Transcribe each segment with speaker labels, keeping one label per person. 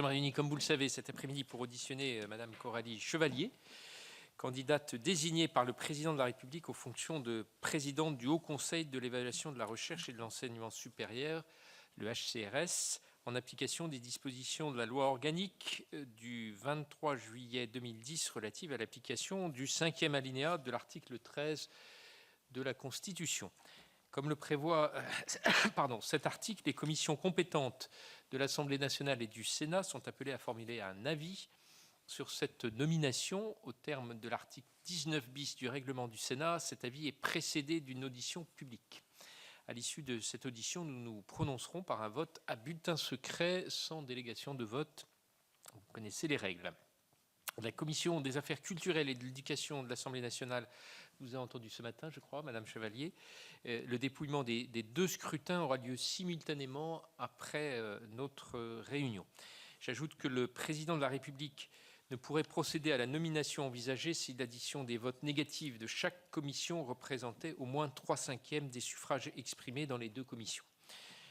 Speaker 1: Nous sommes réunis, comme vous le savez, cet après-midi pour auditionner Madame Coralie Chevalier, candidate désignée par le Président de la République aux fonctions de présidente du Haut Conseil de l'évaluation de la recherche et de l'enseignement supérieur, le HCRS, en application des dispositions de la loi organique du 23 juillet 2010 relative à l'application du 5e alinéa de l'article 13 de la Constitution. Comme le prévoit cet article, les commissions compétentes de l'Assemblée nationale et du Sénat sont appelées à formuler un avis sur cette nomination au terme de l'article 19 bis du règlement du Sénat. Cet avis est précédé d'une audition publique. À l'issue de cette audition, nous nous prononcerons par un vote à bulletin secret sans délégation de vote. Vous connaissez les règles. La Commission des affaires culturelles et de l'éducation de l'Assemblée nationale vous a entendu ce matin, je crois, Madame Chevalier. Le dépouillement des deux scrutins aura lieu simultanément après notre réunion. J'ajoute que le Président de la République ne pourrait procéder à la nomination envisagée si l'addition des votes négatifs de chaque commission représentait au moins 3/5 des suffrages exprimés dans les deux commissions.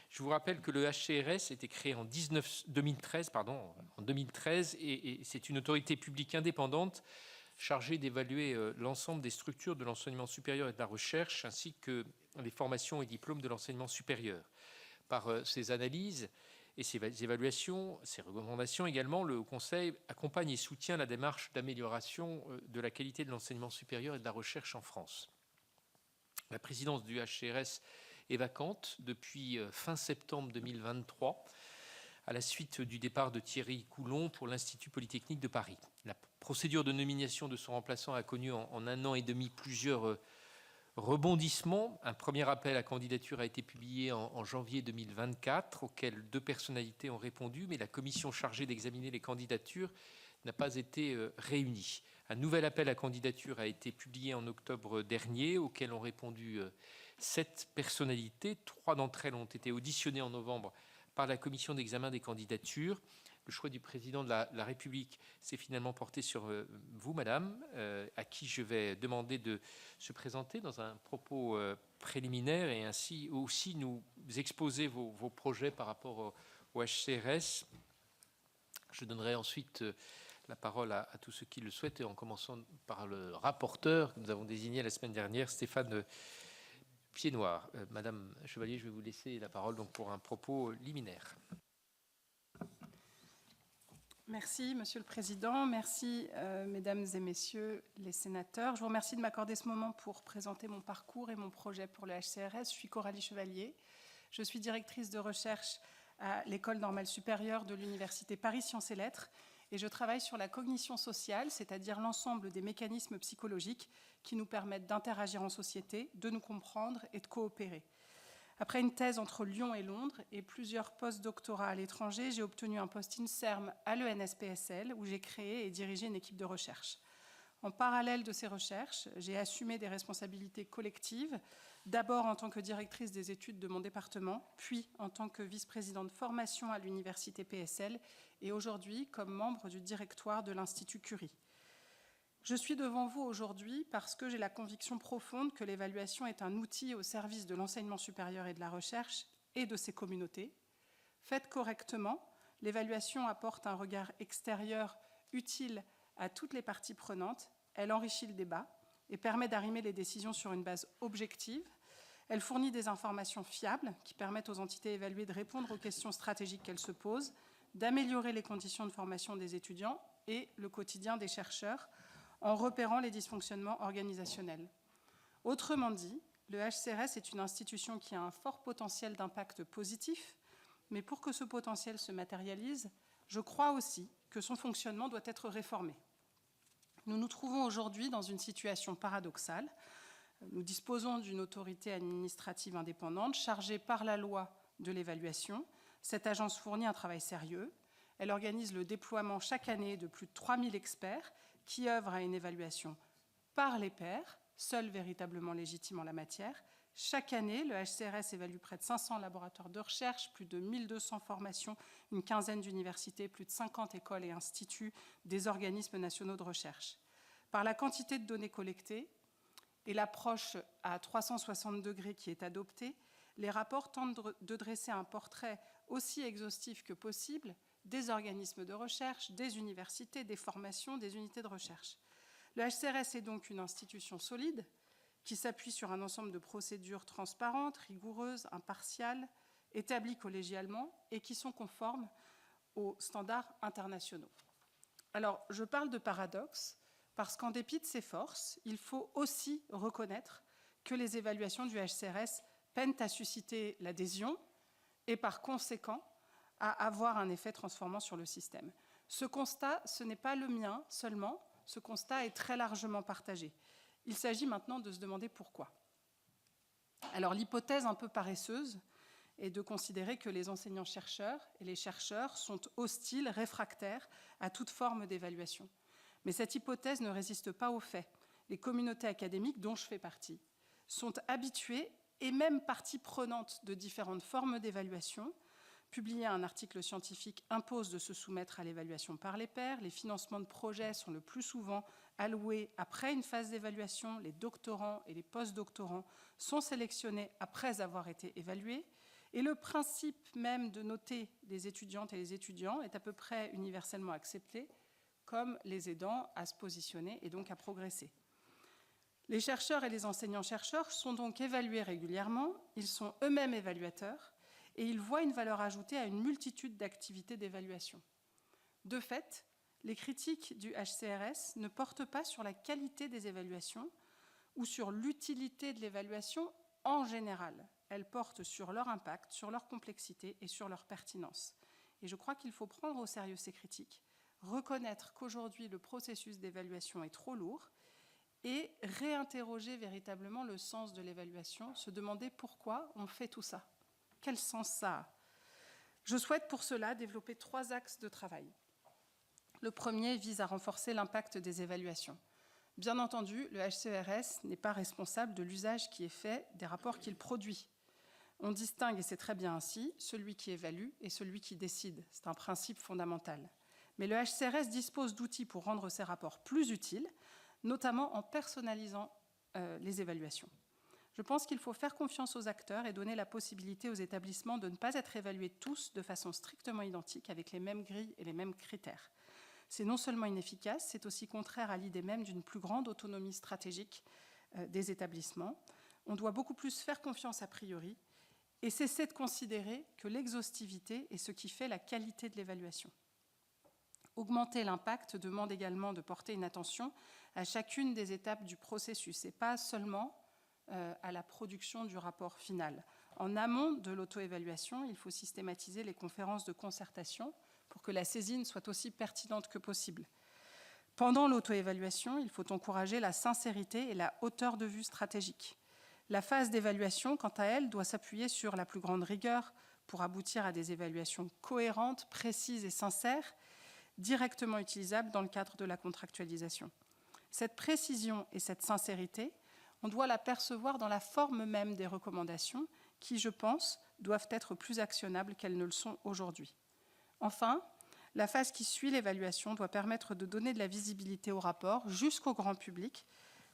Speaker 1: Je vous rappelle que le HCRS a été créé en 2013 et c'est une autorité publique indépendante chargée d'évaluer l'ensemble des structures de l'enseignement supérieur et de la recherche, ainsi que les formations et diplômes de l'enseignement supérieur. Par ses analyses et ses évaluations, ses recommandations également, le Haut Conseil accompagne et soutient la démarche d'amélioration de la qualité de l'enseignement supérieur et de la recherche en France. La présidence du HCRS est vacante depuis fin septembre 2023, à la suite du départ de Thierry Coulon pour l'Institut Polytechnique de Paris. La procédure de nomination de son remplaçant a connu en 1 an et demi plusieurs rebondissements. Un premier appel à candidature a été publié en janvier 2024, auquel 2 personnalités ont répondu, mais la commission chargée d'examiner les candidatures n'a pas été réunie. Un nouvel appel à candidature a été publié en octobre dernier, auquel ont répondu 7 personnalités. 3 d'entre elles ont été auditionnées en novembre par la commission d'examen des candidatures. Le choix du président de la République s'est finalement porté sur vous, madame, à qui je vais demander de se présenter dans un propos préliminaire et ainsi aussi nous exposer vos projets par rapport au HCRS. Je donnerai ensuite la parole à tous ceux qui le souhaitent, et en commençant par le rapporteur que nous avons désigné la semaine dernière, Stéphane Piednoir. Madame Chevalier, je vais vous laisser la parole donc pour un propos liminaire.
Speaker 2: Merci, Monsieur le Président. Merci, Mesdames et Messieurs les sénateurs. Je vous remercie de m'accorder ce moment pour présenter mon parcours et mon projet pour le HCRS. Je suis Coralie Chevalier. Je suis directrice de recherche à l'École normale supérieure de l'Université Paris Sciences et Lettres, et je travaille sur la cognition sociale, c'est-à-dire l'ensemble des mécanismes psychologiques qui nous permettent d'interagir en société, de nous comprendre et de coopérer. Après une thèse entre Lyon et Londres et plusieurs post-doctorats à l'étranger, j'ai obtenu un poste INSERM à l'ENSPSL, où j'ai créé et dirigé une équipe de recherche. En parallèle de ces recherches, j'ai assumé des responsabilités collectives, d'abord en tant que directrice des études de mon département, puis en tant que vice-présidente de formation à l'université PSL et aujourd'hui comme membre du directoire de l'Institut Curie. Je suis devant vous aujourd'hui parce que j'ai la conviction profonde que l'évaluation est un outil au service de l'enseignement supérieur et de la recherche et de ses communautés. Faite correctement, l'évaluation apporte un regard extérieur utile à toutes les parties prenantes, elle enrichit le débat et permet d'arrimer les décisions sur une base objective. Elle fournit des informations fiables qui permettent aux entités évaluées de répondre aux questions stratégiques qu'elles se posent, d'améliorer les conditions de formation des étudiants et le quotidien des chercheurs en repérant les dysfonctionnements organisationnels. Autrement dit, le HCRS est une institution qui a un fort potentiel d'impact positif, mais pour que ce potentiel se matérialise, je crois aussi que son fonctionnement doit être réformé. Nous nous trouvons aujourd'hui dans une situation paradoxale. Nous disposons d'une autorité administrative indépendante chargée par la loi de l'évaluation. Cette agence fournit un travail sérieux. Elle organise le déploiement chaque année de plus de 3000 experts qui œuvrent à une évaluation par les pairs, seuls véritablement légitimes en la matière. Chaque année, le HCRS évalue près de 500 laboratoires de recherche, plus de 1200 formations, une quinzaine d'universités, plus de 50 écoles et instituts, des organismes nationaux de recherche. Par la quantité de données collectées et l'approche à 360 degrés qui est adoptée, les rapports tentent de dresser un portrait aussi exhaustif que possible des organismes de recherche, des universités, des formations, des unités de recherche. Le HCRS est donc une institution solide qui s'appuie sur un ensemble de procédures transparentes, rigoureuses, impartiales, établies collégialement et qui sont conformes aux standards internationaux. Alors, je parle de paradoxe parce qu'en dépit de ces forces, il faut aussi reconnaître que les évaluations du HCRS peinent à susciter l'adhésion et par conséquent à avoir un effet transformant sur le système. Ce constat, ce n'est pas le mien seulement, ce constat est très largement partagé. Il s'agit maintenant de se demander pourquoi. Alors l'hypothèse un peu paresseuse est de considérer que les enseignants-chercheurs et les chercheurs sont hostiles, réfractaires à toute forme d'évaluation. Mais cette hypothèse ne résiste pas aux faits. Les communautés académiques, dont je fais partie, sont habituées et même partie prenante de différentes formes d'évaluation. Publier un article scientifique impose de se soumettre à l'évaluation par les pairs. Les financements de projets sont le plus souvent alloués après une phase d'évaluation. Les doctorants et les post-doctorants sont sélectionnés après avoir été évalués. Et le principe même de noter les étudiantes et les étudiants est à peu près universellement accepté comme les aidant à se positionner et donc à progresser. Les chercheurs et les enseignants-chercheurs sont donc évalués régulièrement. Ils sont eux-mêmes évaluateurs et ils voient une valeur ajoutée à une multitude d'activités d'évaluation. De fait, les critiques du HCRS ne portent pas sur la qualité des évaluations ou sur l'utilité de l'évaluation en général. Elles portent sur leur impact, sur leur complexité et sur leur pertinence. Et je crois qu'il faut prendre au sérieux ces critiques, reconnaître qu'aujourd'hui le processus d'évaluation est trop lourd et réinterroger véritablement le sens de l'évaluation, se demander pourquoi on fait tout ça. Quel sens ça a? Je souhaite pour cela développer 3 axes de travail. Le premier vise à renforcer l'impact des évaluations. Bien entendu, le HCRS n'est pas responsable de l'usage qui est fait des rapports qu'il produit. On distingue, et c'est très bien ainsi, celui qui évalue et celui qui décide. C'est un principe fondamental. Mais le HCRS dispose d'outils pour rendre ces rapports plus utiles, notamment en personnalisant les évaluations. Je pense qu'il faut faire confiance aux acteurs et donner la possibilité aux établissements de ne pas être évalués tous de façon strictement identique avec les mêmes grilles et les mêmes critères. C'est non seulement inefficace, c'est aussi contraire à l'idée même d'une plus grande autonomie stratégique des établissements. On doit beaucoup plus faire confiance a priori et cesser de considérer que l'exhaustivité est ce qui fait la qualité de l'évaluation. Augmenter l'impact demande également de porter une attention à chacune des étapes du processus et pas seulement à la production du rapport final. En amont de l'auto-évaluation, il faut systématiser les conférences de concertation pour que la saisine soit aussi pertinente que possible. Pendant l'auto-évaluation, il faut encourager la sincérité et la hauteur de vue stratégique. La phase d'évaluation, quant à elle, doit s'appuyer sur la plus grande rigueur pour aboutir à des évaluations cohérentes, précises et sincères, directement utilisables dans le cadre de la contractualisation. Cette précision et cette sincérité, on doit la percevoir dans la forme même des recommandations qui, je pense, doivent être plus actionnables qu'elles ne le sont aujourd'hui. Enfin, la phase qui suit l'évaluation doit permettre de donner de la visibilité au rapport jusqu'au grand public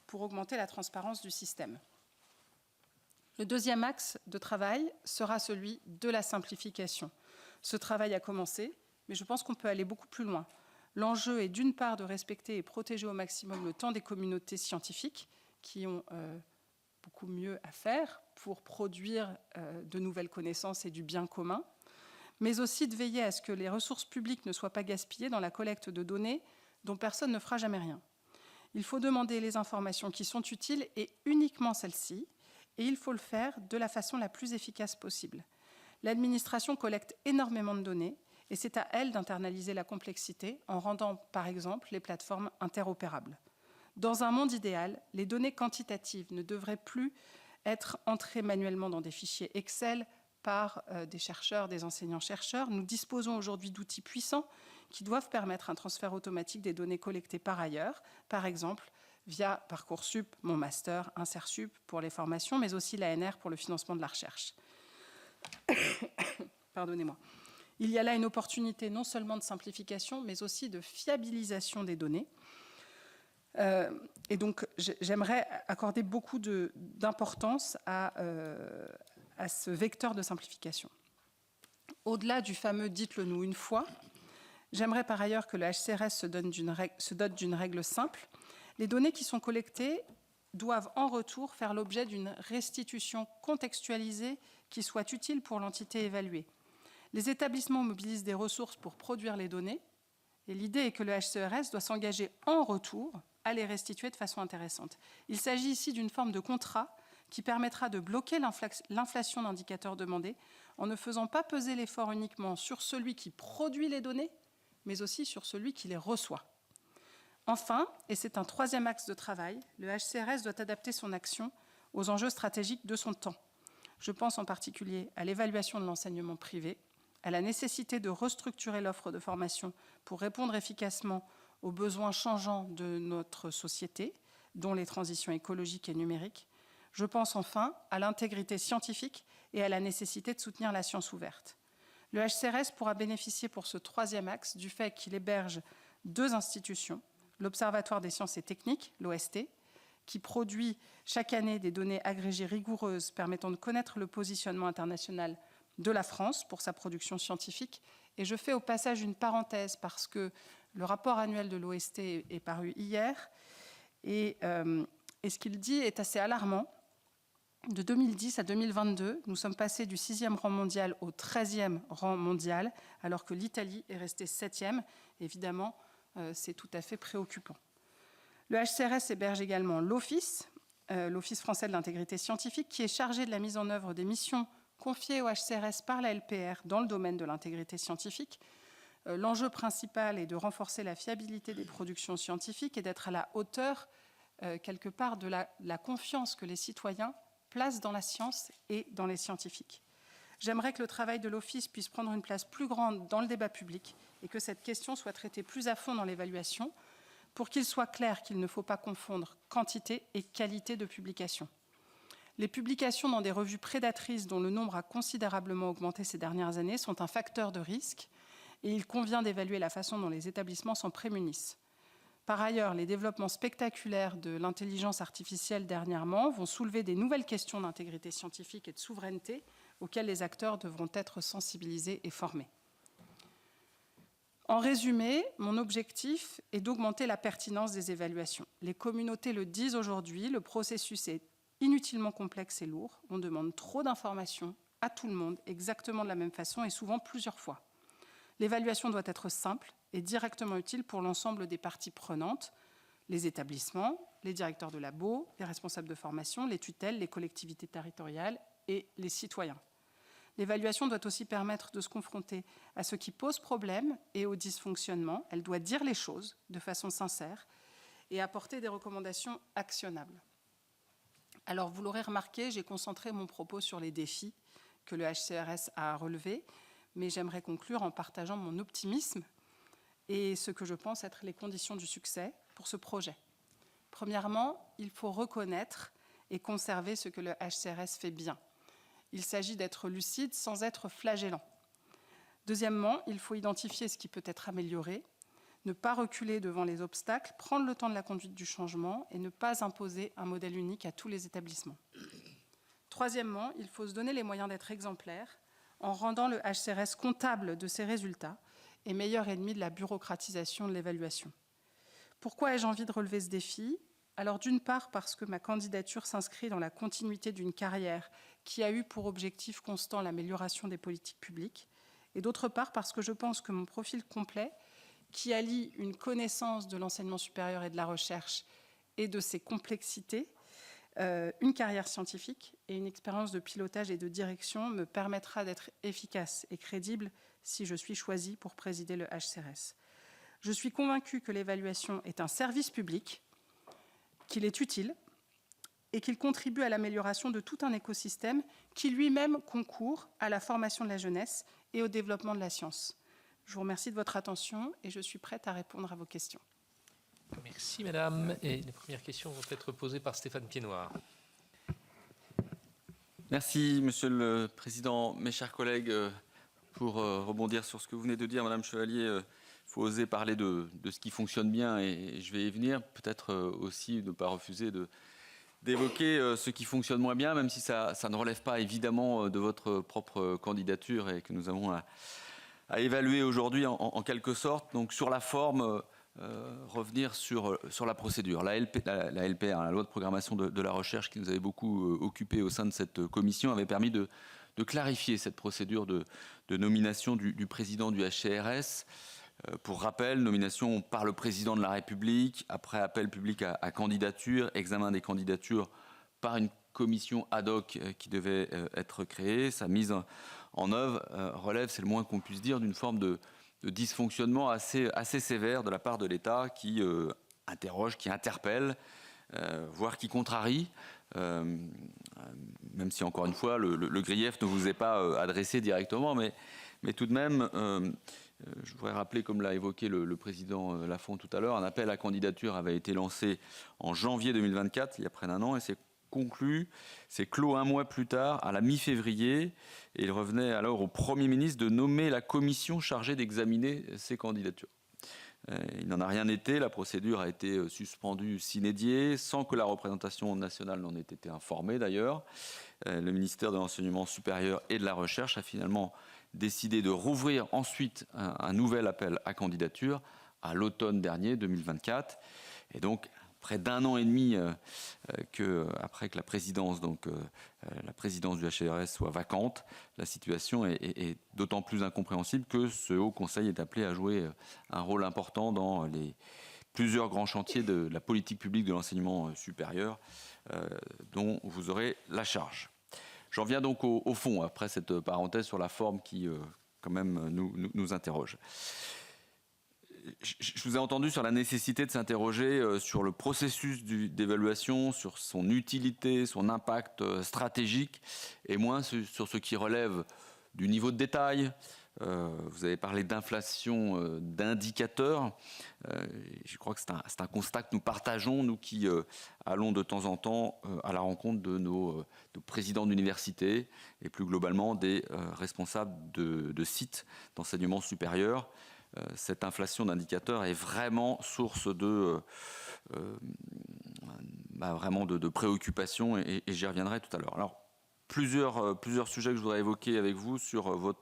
Speaker 2: pour augmenter la transparence du système. Le deuxième axe de travail sera celui de la simplification. Ce travail a commencé, mais je pense qu'on peut aller beaucoup plus loin. L'enjeu est d'une part de respecter et protéger au maximum le temps des communautés scientifiques qui ont beaucoup mieux à faire pour produire de nouvelles connaissances et du bien commun, mais aussi de veiller à ce que les ressources publiques ne soient pas gaspillées dans la collecte de données dont personne ne fera jamais rien. Il faut demander les informations qui sont utiles et uniquement celles-ci, et il faut le faire de la façon la plus efficace possible. L'administration collecte énormément de données et c'est à elle d'internaliser la complexité en rendant, par exemple, les plateformes interopérables. Dans un monde idéal, les données quantitatives ne devraient plus être entrées manuellement dans des fichiers Excel par des chercheurs, des enseignants-chercheurs. Nous disposons aujourd'hui d'outils puissants qui doivent permettre un transfert automatique des données collectées par ailleurs, par exemple via Parcoursup, mon master, InserSup pour les formations, mais aussi l'ANR pour le financement de la recherche. Pardonnez-moi. Il y a là une opportunité non seulement de simplification, mais aussi de fiabilisation des données. Et donc, j'aimerais accorder beaucoup d'importance à ce vecteur de simplification. Au-delà du fameux « dites-le nous une fois », J'aimerais par ailleurs que le HCRS se dote d'une règle simple. Les données qui sont collectées doivent en retour faire l'objet d'une restitution contextualisée qui soit utile pour l'entité évaluée. Les établissements mobilisent des ressources pour produire les données, et l'idée est que le HCRS doit s'engager en retour à les restituer de façon intéressante. Il s'agit ici d'une forme de contrat qui permettra de bloquer l'inflation d'indicateurs demandés en ne faisant pas peser l'effort uniquement sur celui qui produit les données, mais aussi sur celui qui les reçoit. Enfin, et c'est un troisième axe de travail, le HCRS doit adapter son action aux enjeux stratégiques de son temps. Je pense en particulier à l'évaluation de l'enseignement privé, à la nécessité de restructurer l'offre de formation pour répondre efficacement aux besoins changeants de notre société, dont les transitions écologiques et numériques. Je pense enfin à l'intégrité scientifique et à la nécessité de soutenir la science ouverte. Le HCRS pourra bénéficier pour ce troisième axe du fait qu'il héberge 2 institutions, l'Observatoire des sciences et techniques, l'OST, qui produit chaque année des données agrégées rigoureuses permettant de connaître le positionnement international de la France pour sa production scientifique. Et je fais au passage une parenthèse parce que le rapport annuel de l'OST est paru hier et ce qu'il dit est assez alarmant. De 2010 à 2022, nous sommes passés du 6e rang mondial au 13e rang mondial, alors que l'Italie est restée 7e. Évidemment, c'est tout à fait préoccupant. Le HCRS héberge également l'Office français de l'intégrité scientifique, qui est chargé de la mise en œuvre des missions confiées au HCRS par la LPR dans le domaine de l'intégrité scientifique. L'enjeu principal est de renforcer la fiabilité des productions scientifiques et d'être à la hauteur, quelque part, de la confiance que les citoyens placent dans la science et dans les scientifiques. J'aimerais que le travail de l'Office puisse prendre une place plus grande dans le débat public et que cette question soit traitée plus à fond dans l'évaluation pour qu'il soit clair qu'il ne faut pas confondre quantité et qualité de publication. Les publications dans des revues prédatrices dont le nombre a considérablement augmenté ces dernières années sont un facteur de risque et il convient d'évaluer la façon dont les établissements s'en prémunissent. Par ailleurs, les développements spectaculaires de l'intelligence artificielle dernièrement vont soulever des nouvelles questions d'intégrité scientifique et de souveraineté auxquelles les acteurs devront être sensibilisés et formés. En résumé, mon objectif est d'augmenter la pertinence des évaluations. Les communautés le disent aujourd'hui, le processus est inutilement complexe et lourd. On demande trop d'informations à tout le monde, exactement de la même façon et souvent plusieurs fois. L'évaluation doit être simple et directement utile pour l'ensemble des parties prenantes, les établissements, les directeurs de labo, les responsables de formation, les tutelles, les collectivités territoriales et les citoyens. L'évaluation doit aussi permettre de se confronter à ce qui pose problème et aux dysfonctionnements. Elle doit dire les choses de façon sincère et apporter des recommandations actionnables. Alors, vous l'aurez remarqué, j'ai concentré mon propos sur les défis que le HCRS a à relever, mais j'aimerais conclure en partageant mon optimisme et ce que je pense être les conditions du succès pour ce projet. Premièrement, il faut reconnaître et conserver ce que le HCRS fait bien. Il s'agit d'être lucide sans être flagellant. Deuxièmement, il faut identifier ce qui peut être amélioré, ne pas reculer devant les obstacles, prendre le temps de la conduite du changement et ne pas imposer un modèle unique à tous les établissements. Troisièmement, il faut se donner les moyens d'être exemplaire en rendant le HCRS comptable de ses résultats et meilleur ennemi de la bureaucratisation de l'évaluation. Pourquoi ai-je envie de relever ce défi ? Alors d'une part parce que ma candidature s'inscrit dans la continuité d'une carrière qui a eu pour objectif constant l'amélioration des politiques publiques, et d'autre part parce que je pense que mon profil complet, qui allie une connaissance de l'enseignement supérieur et de la recherche et de ses complexités, une carrière scientifique et une expérience de pilotage et de direction me permettra d'être efficace et crédible si je suis choisie pour présider le HCRS. Je suis convaincue que l'évaluation est un service public, qu'il est utile et qu'il contribue à l'amélioration de tout un écosystème qui lui-même concourt à la formation de la jeunesse et au développement de la science. Je vous remercie de votre attention et je suis prête à répondre à vos questions.
Speaker 1: Merci Madame. Et les premières questions vont être posées par Stéphane Piednoir.
Speaker 3: Merci Monsieur le Président. Mes chers collègues, pour rebondir sur ce que vous venez de dire, Madame Chevalier, il faut oser parler de ce qui fonctionne bien et je vais y venir. Peut-être aussi ne pas refuser d'évoquer ce qui fonctionne moins bien, même si ça ne relève pas évidemment de votre propre candidature et que nous avons à évaluer aujourd'hui en quelque sorte. Donc sur la forme, revenir sur la procédure. La LPR, la loi de programmation de la recherche, qui nous avait beaucoup occupé au sein de cette commission, avait permis de clarifier cette procédure de nomination du président du HCRS. Pour rappel, nomination par le président de la République, après appel public à candidature, examen des candidatures par une commission ad hoc qui devait être créée. Sa mise en œuvre relève, c'est le moins qu'on puisse dire, d'une forme de dysfonctionnement assez sévère de la part de l'État qui interroge, qui interpelle, voire qui contrarie, même si encore une fois le grief ne vous est pas adressé directement, mais tout de même, je voudrais rappeler, comme l'a évoqué le président Lafont tout à l'heure, un appel à candidature avait été lancé en janvier 2024, il y a près d'un an, et c'est clos un mois plus tard, à la mi-février, et il revenait alors au Premier ministre de nommer la commission chargée d'examiner ces candidatures. Il n'en a rien été, la procédure a été suspendue sine die, sans que la représentation nationale n'en ait été informée d'ailleurs. Le ministère de l'Enseignement supérieur et de la Recherche a finalement décidé de rouvrir ensuite un nouvel appel à candidature à l'automne dernier, 2024. Et donc, près d'un an et demi après que la présidence du HCRS soit vacante, la situation est d'autant plus incompréhensible que ce Haut Conseil est appelé à jouer un rôle important dans les plusieurs grands chantiers de la politique publique de l'enseignement supérieur dont vous aurez la charge. J'en viens donc au fond, après cette parenthèse sur la forme qui, quand même, nous interroge. Je vous ai entendu sur la nécessité de s'interroger sur le processus d'évaluation, sur son utilité, son impact stratégique, et moins sur ce qui relève du niveau de détail. Vous avez parlé d'inflation d'indicateurs. Je crois que c'est un constat que nous partageons, nous qui allons de temps en temps à la rencontre de nos présidents d'université et plus globalement des responsables de sites d'enseignement supérieur. Cette inflation d'indicateurs est vraiment source de préoccupation et j'y reviendrai tout à l'heure. Alors, plusieurs sujets que je voudrais évoquer avec vous sur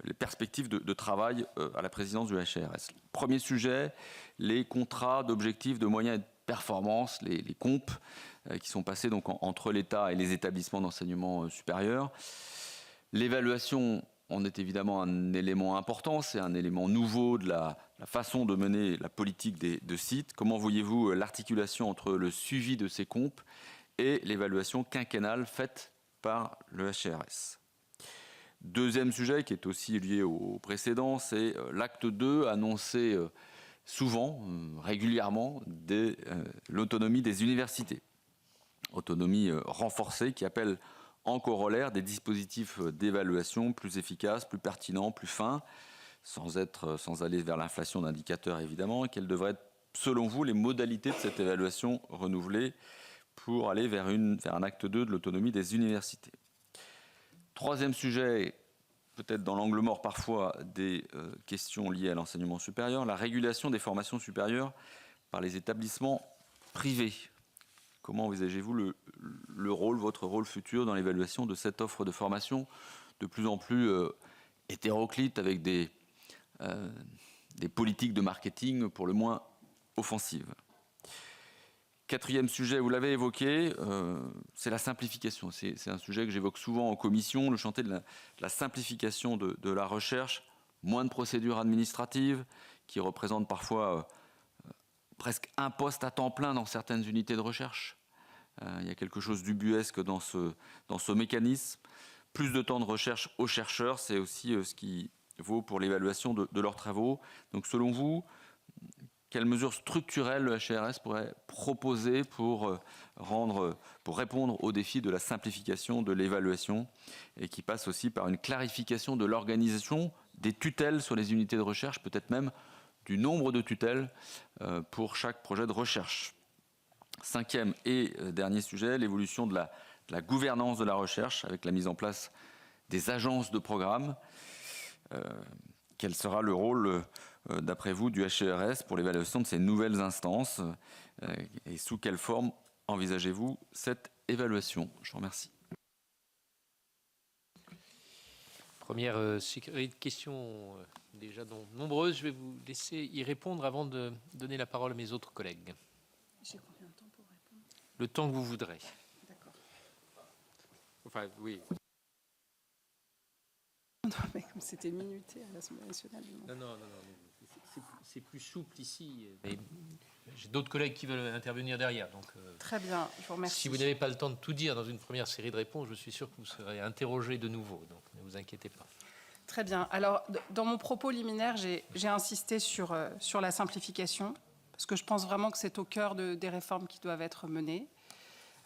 Speaker 3: les perspectives de travail à la présidence du HCRS. Premier sujet, les contrats d'objectifs de moyens et de performance, les COMP, qui sont passés donc entre l'État et les établissements d'enseignement supérieur. L'évaluation en est évidemment un élément important, c'est un élément nouveau de la façon de mener la politique de sites. Comment voyez-vous l'articulation entre le suivi de ces COMP et l'évaluation quinquennale faite par le HCRS? Deuxième sujet qui est aussi lié au précédent, c'est l'acte 2 annoncé souvent, régulièrement, l'autonomie des universités. Autonomie renforcée qui appelle en corollaire des dispositifs d'évaluation plus efficaces, plus pertinents, plus fins, sans aller vers l'inflation d'indicateurs évidemment. Et quelles devraient être, selon vous, les modalités de cette évaluation renouvelée pour aller vers un acte 2 de l'autonomie des universités? Troisième sujet, peut-être dans l'angle mort parfois des questions liées à l'enseignement supérieur, la régulation des formations supérieures par les établissements privés. Comment envisagez-vous votre rôle futur dans l'évaluation de cette offre de formation de plus en plus hétéroclite avec des politiques de marketing pour le moins offensives? Quatrième sujet, vous l'avez évoqué, c'est la simplification. C'est un sujet que j'évoque souvent en commission, le chantier de la simplification de la recherche, moins de procédures administratives qui représentent parfois presque un poste à temps plein dans certaines unités de recherche. Il y a quelque chose d'ubuesque dans ce mécanisme. Plus de temps de recherche aux chercheurs, c'est aussi ce qui vaut pour l'évaluation de leurs travaux. Donc selon vous, quelles mesures structurelles le HCRS pourrait proposer pour répondre au défi de la simplification de l'évaluation et qui passe aussi par une clarification de l'organisation des tutelles sur les unités de recherche, peut-être même du nombre de tutelles pour chaque projet de recherche? Cinquième et dernier sujet, l'évolution de la gouvernance de la recherche avec la mise en place des agences de programme. Quel sera le rôle, d'après vous, du HCRS pour l'évaluation de ces nouvelles instances et sous quelle forme envisagez-vous cette évaluation? Je vous remercie.
Speaker 1: Première série de questions déjà nombreuses. Je vais vous laisser y répondre avant de donner la parole à mes autres collègues.
Speaker 2: J'ai combien de temps pour répondre?
Speaker 1: Le temps que vous voudrez.
Speaker 2: D'accord.
Speaker 1: Enfin, oui.
Speaker 2: Non, mais comme c'était minuté à l'Assemblée nationale.
Speaker 1: Non. C'est plus souple ici. Mais j'ai d'autres collègues qui veulent intervenir derrière. Donc,
Speaker 2: Très bien, je vous remercie.
Speaker 1: si vous n'avez pas le temps de tout dire dans une première série de réponses, je suis sûr que vous serez interrogé de nouveau. Donc, ne vous inquiétez pas.
Speaker 2: Très bien. Alors, dans mon propos liminaire, j'ai insisté sur la simplification, parce que je pense vraiment que c'est au cœur des réformes qui doivent être menées.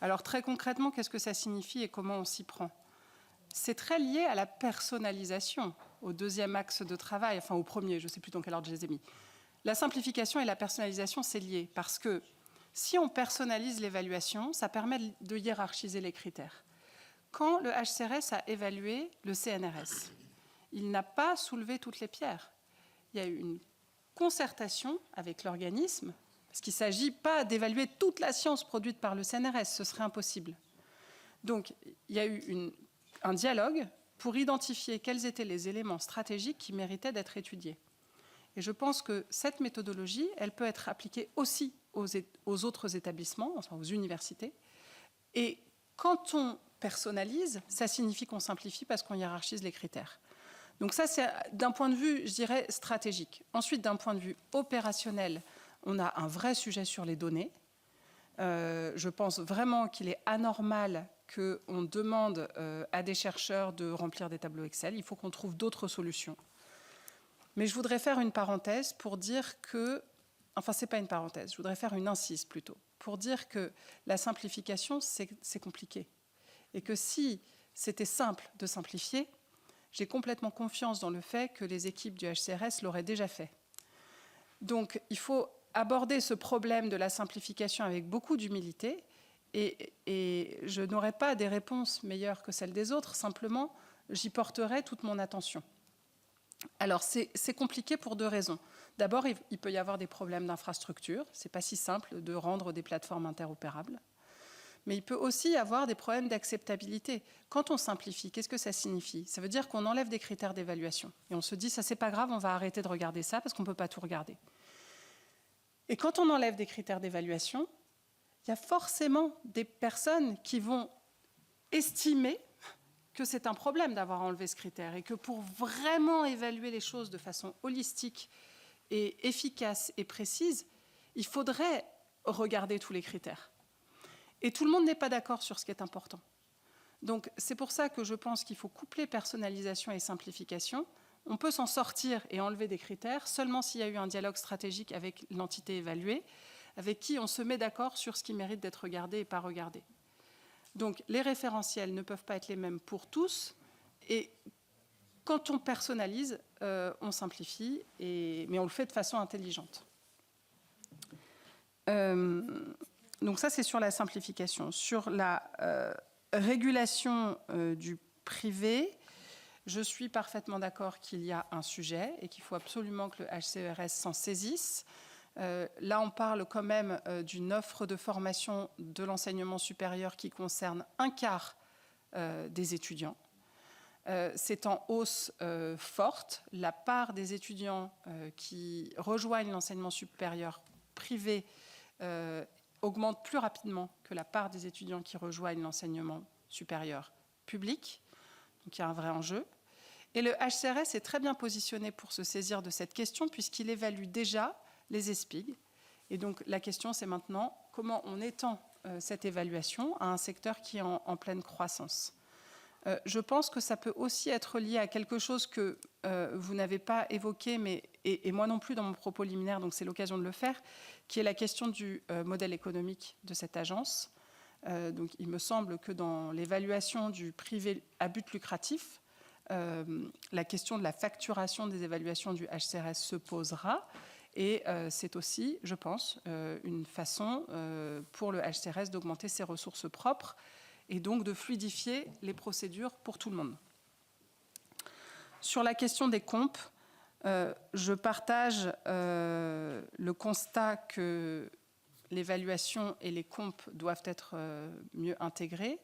Speaker 2: Alors, très concrètement, qu'est-ce que ça signifie et comment on s'y prend? C'est très lié à la personnalisation, au deuxième axe de travail, enfin au premier, je ne sais plus dans quel ordre je les ai mis. La simplification et la personnalisation, c'est lié, parce que si on personnalise l'évaluation, ça permet de hiérarchiser les critères. Quand le HCRS a évalué le CNRS, il n'a pas soulevé toutes les pierres. Il y a eu une concertation avec l'organisme, parce qu'il ne s'agit pas d'évaluer toute la science produite par le CNRS, ce serait impossible. Donc, il y a eu un dialogue pour identifier quels étaient les éléments stratégiques qui méritaient d'être étudiés. Et je pense que cette méthodologie, elle peut être appliquée aussi aux autres établissements, enfin aux universités. Et quand on personnalise, ça signifie qu'on simplifie parce qu'on hiérarchise les critères. Donc ça, c'est d'un point de vue, je dirais, stratégique. Ensuite, d'un point de vue opérationnel, on a un vrai sujet sur les données. Je pense vraiment qu'il est anormal qu'on demande à des chercheurs de remplir des tableaux Excel. Il faut qu'on trouve d'autres solutions. Mais je voudrais faire une parenthèse pour dire que... Enfin, ce n'est pas une parenthèse, je voudrais faire une incise plutôt, pour dire que la simplification, c'est compliqué. Et que si c'était simple de simplifier, j'ai complètement confiance dans le fait que les équipes du HCRS l'auraient déjà fait. Donc, il faut aborder ce problème de la simplification avec beaucoup d'humilité et je n'aurai pas des réponses meilleures que celles des autres, simplement, j'y porterai toute mon attention. Alors, c'est compliqué pour deux raisons. D'abord, il peut y avoir des problèmes d'infrastructure. Ce n'est pas si simple de rendre des plateformes interopérables. Mais il peut aussi y avoir des problèmes d'acceptabilité. Quand on simplifie, qu'est-ce que ça signifie? Ça veut dire qu'on enlève des critères d'évaluation. Et on se dit, ça, c'est pas grave, on va arrêter de regarder ça parce qu'on ne peut pas tout regarder. Et quand on enlève des critères d'évaluation, il y a forcément des personnes qui vont estimer que c'est un problème d'avoir enlevé ce critère et que pour vraiment évaluer les choses de façon holistique et efficace et précise, il faudrait regarder tous les critères. Et tout le monde n'est pas d'accord sur ce qui est important. Donc c'est pour ça que je pense qu'il faut coupler personnalisation et simplification. On peut s'en sortir et enlever des critères seulement s'il y a eu un dialogue stratégique avec l'entité évaluée, avec qui on se met d'accord sur ce qui mérite d'être regardé et pas regardé. Donc les référentiels ne peuvent pas être les mêmes pour tous. Et quand on personnalise, on simplifie, mais on le fait de façon intelligente. Donc ça, c'est sur la simplification. Sur la régulation du privé, je suis parfaitement d'accord qu'il y a un sujet et qu'il faut absolument que le HCERS s'en saisisse. Là, on parle quand même d'une offre de formation de l'enseignement supérieur qui concerne un quart des étudiants. C'est en hausse forte. La part des étudiants qui rejoignent l'enseignement supérieur privé augmente plus rapidement que la part des étudiants qui rejoignent l'enseignement supérieur public. Donc il y a un vrai enjeu. Et le HCRS est très bien positionné pour se saisir de cette question puisqu'il évalue déjà les ESPIG. Et donc la question, c'est maintenant comment on étend cette évaluation à un secteur qui est en pleine croissance. Je pense que ça peut aussi être lié à quelque chose que vous n'avez pas évoqué, et moi non plus dans mon propos liminaire, donc c'est l'occasion de le faire, qui est la question du modèle économique de cette agence. Donc il me semble que dans l'évaluation du privé à but lucratif, la question de la facturation des évaluations du HCRS se posera. Et c'est aussi, je pense, une façon pour le HCRS d'augmenter ses ressources propres et donc de fluidifier les procédures pour tout le monde. Sur la question des comptes, je partage le constat que l'évaluation et les comptes doivent être mieux intégrés.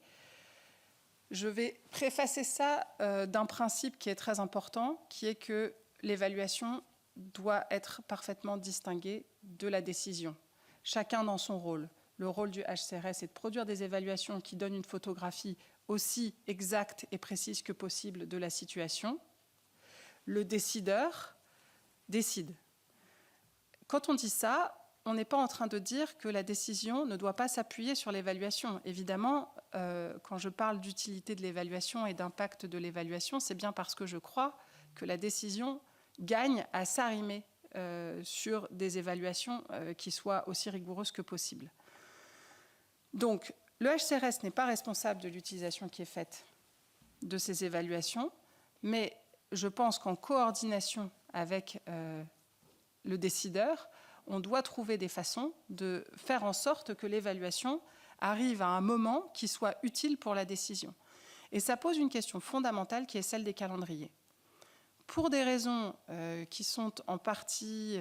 Speaker 2: Je vais préfacer ça d'un principe qui est très important, qui est que l'évaluation doit être parfaitement distinguée de la décision. Chacun dans son rôle. Le rôle du HCRS est de produire des évaluations qui donnent une photographie aussi exacte et précise que possible de la situation. Le décideur décide. Quand on dit ça, on n'est pas en train de dire que la décision ne doit pas s'appuyer sur l'évaluation. Évidemment, quand je parle d'utilité de l'évaluation et d'impact de l'évaluation, c'est bien parce que je crois que la décision gagne à s'arrimer sur des évaluations qui soient aussi rigoureuses que possible. Donc, le HCRS n'est pas responsable de l'utilisation qui est faite de ces évaluations, mais je pense qu'en coordination avec le décideur, on doit trouver des façons de faire en sorte que l'évaluation arrive à un moment qui soit utile pour la décision. Et ça pose une question fondamentale qui est celle des calendriers. Pour des raisons qui sont en partie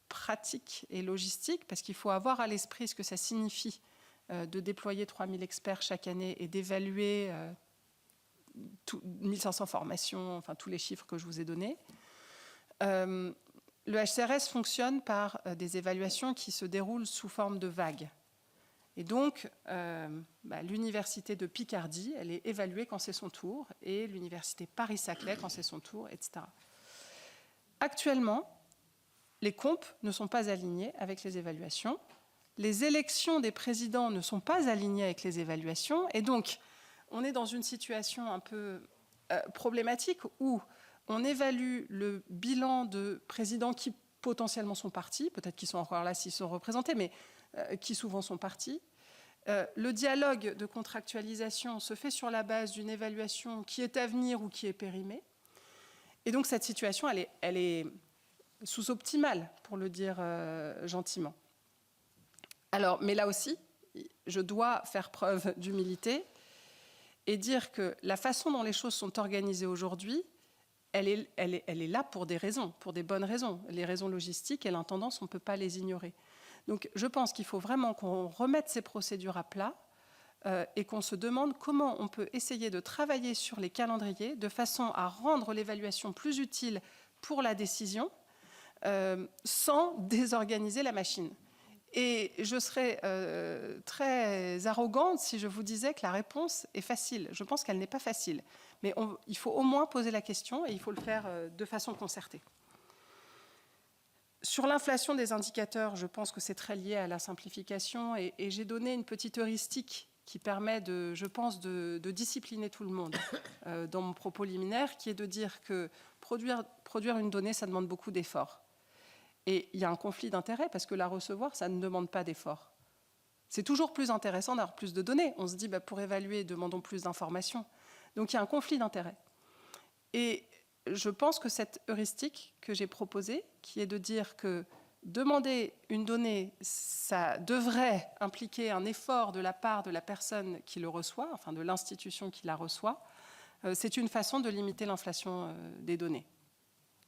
Speaker 2: pratiques et logistiques, parce qu'il faut avoir à l'esprit ce que ça signifie de déployer 3000 experts chaque année et d'évaluer 1500 formations, enfin tous les chiffres que je vous ai donnés. Le HCRS fonctionne par des évaluations qui se déroulent sous forme de vagues. Et donc, l'université de Picardie, elle est évaluée quand c'est son tour, et l'université Paris-Saclay quand c'est son tour, etc. Actuellement, les comptes ne sont pas alignés avec les évaluations. Les élections des présidents ne sont pas alignées avec les évaluations. Et donc, on est dans une situation un peu problématique où on évalue le bilan de présidents qui potentiellement sont partis, peut-être qu'ils sont encore là s'ils sont représentés, mais qui souvent sont partis. Le dialogue de contractualisation se fait sur la base d'une évaluation qui est à venir ou qui est périmée. Et donc cette situation, elle est sous-optimale, pour le dire gentiment. Alors, mais là aussi, je dois faire preuve d'humilité et dire que la façon dont les choses sont organisées aujourd'hui, elle est là pour des raisons, pour des bonnes raisons. Les raisons logistiques et l'intendance, on ne peut pas les ignorer. Donc je pense qu'il faut vraiment qu'on remette ces procédures à plat et qu'on se demande comment on peut essayer de travailler sur les calendriers de façon à rendre l'évaluation plus utile pour la décision sans désorganiser la machine. Et je serais très arrogante si je vous disais que la réponse est facile. Je pense qu'elle n'est pas facile. Mais il faut au moins poser la question et il faut le faire de façon concertée. Sur l'inflation des indicateurs, je pense que c'est très lié à la simplification et j'ai donné une petite heuristique qui permet, je pense, de discipliner tout le monde dans mon propos liminaire, qui est de dire que produire une donnée, ça demande beaucoup d'efforts. Et il y a un conflit d'intérêts parce que la recevoir, ça ne demande pas d'efforts. C'est toujours plus intéressant d'avoir plus de données. On se dit, pour évaluer, demandons plus d'informations. Donc il y a un conflit d'intérêts. Et je pense que cette heuristique que j'ai proposée, qui est de dire que demander une donnée, ça devrait impliquer un effort de la part de la personne qui le reçoit, enfin de l'institution qui la reçoit, c'est une façon de limiter l'inflation des données.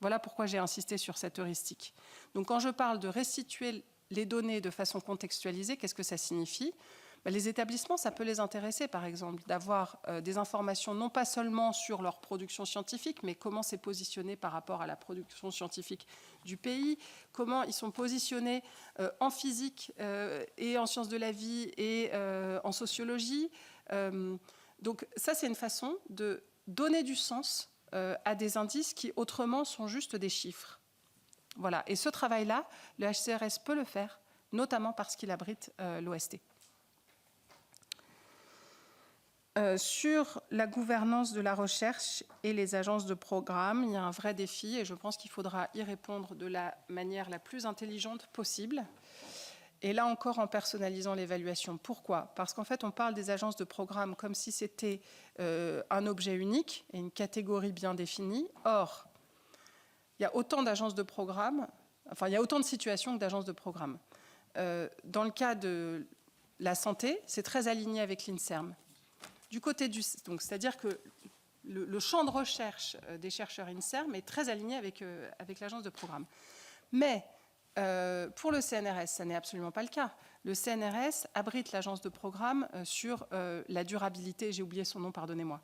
Speaker 2: Voilà pourquoi j'ai insisté sur cette heuristique. Donc quand je parle de restituer les données de façon contextualisée, qu'est-ce que ça signifie ? Les établissements, ça peut les intéresser, par exemple, d'avoir des informations non pas seulement sur leur production scientifique, mais comment c'est positionné par rapport à la production scientifique du pays, comment ils sont positionnés en physique et en sciences de la vie et en sociologie. Donc ça, c'est une façon de donner du sens à des indices qui, autrement, sont juste des chiffres. Voilà. Et ce travail-là, le HCRS peut le faire, notamment parce qu'il abrite l'OST. Sur la gouvernance de la recherche et les agences de programme, il y a un vrai défi et je pense qu'il faudra y répondre de la manière la plus intelligente possible. Et là encore en personnalisant l'évaluation. Pourquoi ? Parce qu'en fait, on parle des agences de programme comme si c'était un objet unique et une catégorie bien définie. Or, il y a autant d'agences de programme, enfin, il y a autant de situations que d'agences de programme. Dans le cas de la santé, c'est très aligné avec l'INSERM. Du côté du, donc, c'est-à-dire que le champ de recherche des chercheurs INSERM est très aligné avec l'agence de programme. Mais Pour le CNRS, ça n'est absolument pas le cas. Le CNRS abrite l'agence de programme sur la durabilité, j'ai oublié son nom, pardonnez-moi.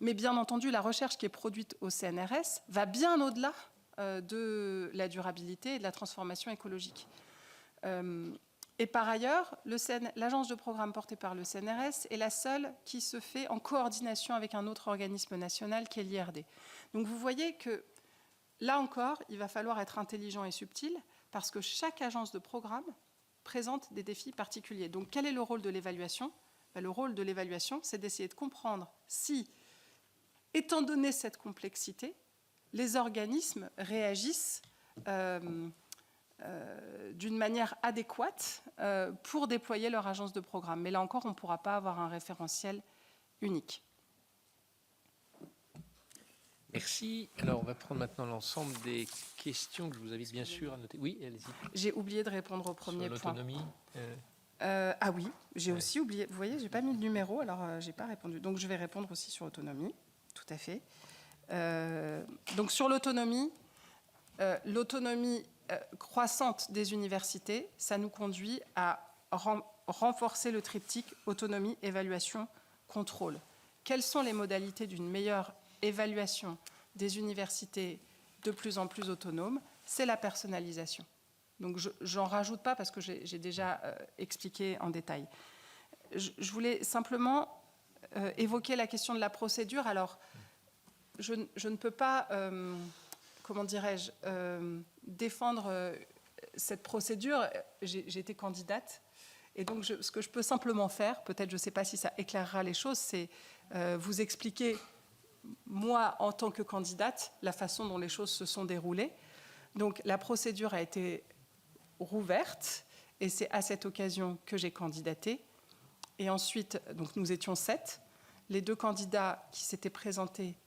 Speaker 2: Mais bien entendu, la recherche qui est produite au CNRS va bien au-delà de la durabilité et de la transformation écologique. Et par ailleurs, l'agence de programme portée par le CNRS est la seule qui se fait en coordination avec un autre organisme national qui est l'IRD. Donc vous voyez que là encore, il va falloir être intelligent et subtil parce que chaque agence de programme présente des défis particuliers. Donc quel est le rôle de l'évaluation ? Le rôle de l'évaluation, c'est d'essayer de comprendre si, étant donné cette complexité, les organismes réagissent d'une manière adéquate pour déployer leur agence de programme. Mais là encore, on ne pourra pas avoir un référentiel unique.
Speaker 1: Merci. Alors, on va prendre maintenant l'ensemble des questions que je vous invite bien sûr à noter. Oui, allez-y.
Speaker 2: J'ai oublié de répondre au premier point.
Speaker 1: Sur l'autonomie.
Speaker 2: Ah oui, j'ai aussi oublié. Vous voyez, je n'ai pas mis le numéro, alors je n'ai pas répondu. Donc, je vais répondre aussi sur l'autonomie. Tout à fait. Donc, sur l'autonomie, l'autonomie croissante des universités, ça nous conduit à renforcer le triptyque autonomie, évaluation, contrôle. Quelles sont les modalités d'une meilleure évaluation des universités de plus en plus autonomes? C'est la personnalisation. Donc, j'en rajoute pas parce que j'ai déjà expliqué en détail. Je voulais simplement évoquer la question de la procédure. Alors, je ne peux pas, comment dirais-je, défendre cette procédure. J'ai été candidate. Et donc, ce que je peux simplement faire, peut-être, je ne sais pas si ça éclairera les choses, c'est vous expliquer, moi, en tant que candidate, la façon dont les choses se sont déroulées. Donc, la procédure a été rouverte, et c'est à cette occasion que j'ai candidaté. Et ensuite, donc, nous étions 7. Les 2 candidats qui s'étaient présentés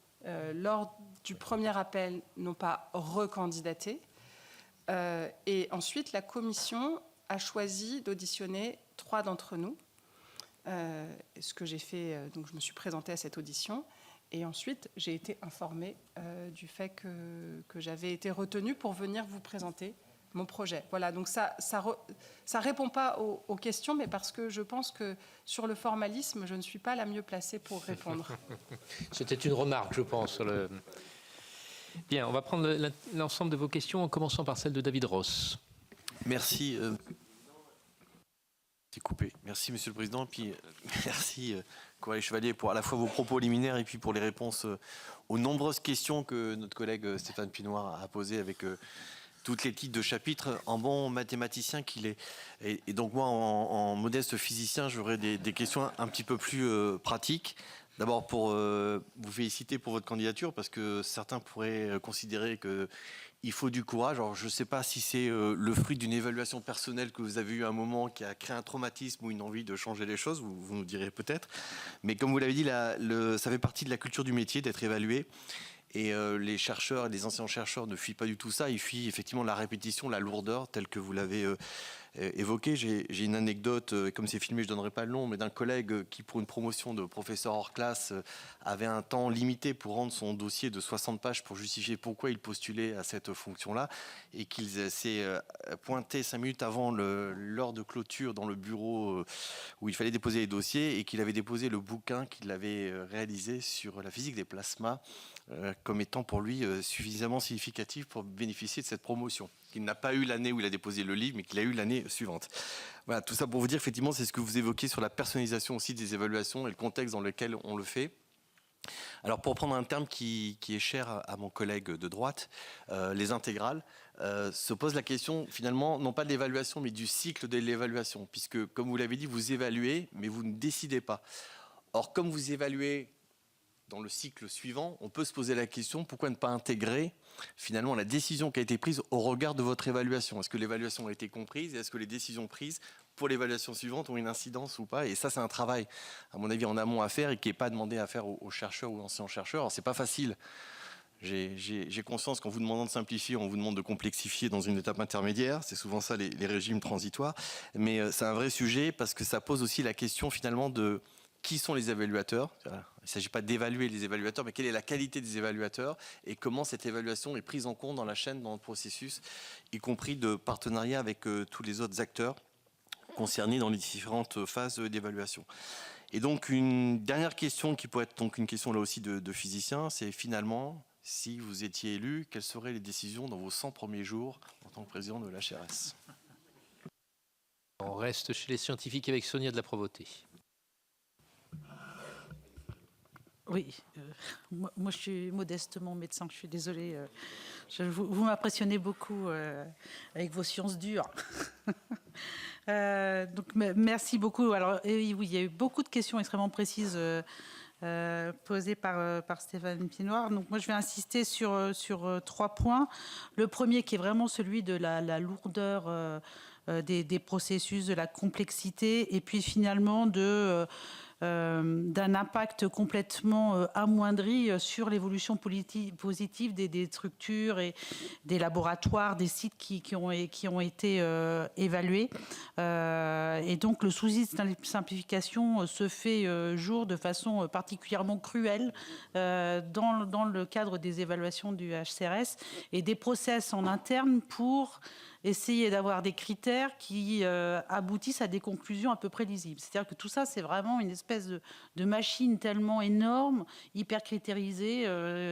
Speaker 2: lors du premier appel n'ont pas recandidaté. Et ensuite, la commission a choisi d'auditionner 3 d'entre nous. Ce que j'ai fait, donc je me suis présentée à cette audition. Et ensuite, j'ai été informée du fait que j'avais été retenue pour venir vous présenter mon projet. Voilà, donc ça répond pas aux questions, mais parce que je pense que sur le formalisme, je ne suis pas la mieux placée pour répondre.
Speaker 1: C'était une remarque, je pense. Sur le... Bien, on va prendre l'ensemble de vos questions en commençant par celle de David Ross.
Speaker 4: Merci. C'est coupé. Merci, Monsieur le Président. Et puis, merci, Coralie Chevalier, pour à la fois vos propos liminaires et puis pour les réponses aux nombreuses questions que notre collègue Stéphane Pinoir a posées avec toutes les titres de chapitres en bon mathématicien qu'il est. Et donc moi, en modeste physicien, j'aurais des questions un petit peu plus pratiques. D'abord, pour vous féliciter pour votre candidature, parce que certains pourraient considérer qu'il faut du courage. Alors, je ne sais pas si c'est le fruit d'une évaluation personnelle que vous avez eue à un moment qui a créé un traumatisme ou une envie de changer les choses, vous nous direz peut-être. Mais comme vous l'avez dit, ça fait partie de la culture du métier d'être évalué. Et les chercheurs et les anciens chercheurs ne fuient pas du tout ça. Ils fuient effectivement la répétition, la lourdeur, telle que vous l'avez évoqué. J'ai une anecdote, comme c'est filmé, je ne donnerai pas le nom, mais d'un collègue qui, pour une promotion de professeur hors classe, avait un temps limité pour rendre son dossier de 60 pages pour justifier pourquoi il postulait à cette fonction-là, et qu'il s'est pointé 5 minutes avant l'heure de clôture dans le bureau où il fallait déposer les dossiers, et qu'il avait déposé le bouquin qu'il avait réalisé sur la physique des plasmas comme étant pour lui suffisamment significatif pour bénéficier de cette promotion. Il n'a pas eu l'année où il a déposé le livre, mais qu'il a eu l'année suivante. Voilà, tout ça pour vous dire, effectivement, c'est ce que vous évoquez sur la personnalisation aussi des évaluations et le contexte dans lequel on le fait. Alors, pour prendre un terme qui est cher à mon collègue de droite, les intégrales, se pose la question, finalement, non pas de l'évaluation, mais du cycle de l'évaluation, puisque, comme vous l'avez dit, vous évaluez, mais vous ne décidez pas. Or, comme vous évaluez dans le cycle suivant, on peut se poser la question, pourquoi ne pas intégrer finalement la décision qui a été prise au regard de votre évaluation? Est-ce que l'évaluation a été comprise et est-ce que les décisions prises pour l'évaluation suivante ont une incidence ou pas? Et ça, c'est un travail, à mon avis, en amont à faire et qui n'est pas demandé à faire aux chercheurs ou aux anciens chercheurs. Alors, c'est pas facile. J'ai conscience qu'en vous demandant de simplifier, on vous demande de complexifier dans une étape intermédiaire. C'est souvent ça, les régimes transitoires. Mais c'est un vrai sujet parce que ça pose aussi la question finalement de qui sont les évaluateurs. Il ne s'agit pas d'évaluer les évaluateurs, mais quelle est la qualité des évaluateurs et comment cette évaluation est prise en compte dans la chaîne, dans le processus, y compris de partenariat avec tous les autres acteurs concernés dans les différentes phases d'évaluation. Et donc une dernière question qui pourrait être donc une question là aussi de physicien, c'est finalement, si vous étiez élu, quelles seraient les décisions dans vos 100 premiers jours en tant que président de l'HRS?
Speaker 1: On reste chez les scientifiques avec Sonia de la Provoté.
Speaker 5: Oui, moi je suis modestement médecin, je suis désolée. Vous m'impressionnez beaucoup avec vos sciences dures. Donc merci beaucoup. Alors oui, il y a eu beaucoup de questions extrêmement précises posées par Stéphane Pinoir. Donc moi je vais insister sur 3 points. Le premier qui est vraiment celui de la lourdeur des processus, de la complexité, et puis finalement d'un impact complètement amoindri sur l'évolution positive des structures et des laboratoires, des sites qui ont été évalués. Et donc le souci de simplification se fait jour de façon particulièrement cruelle dans le cadre des évaluations du HCRS et des process en interne pour essayer d'avoir des critères qui aboutissent à des conclusions à peu près lisibles. C'est-à-dire que tout ça, c'est vraiment une espèce de machine tellement énorme, hyper critérialisée,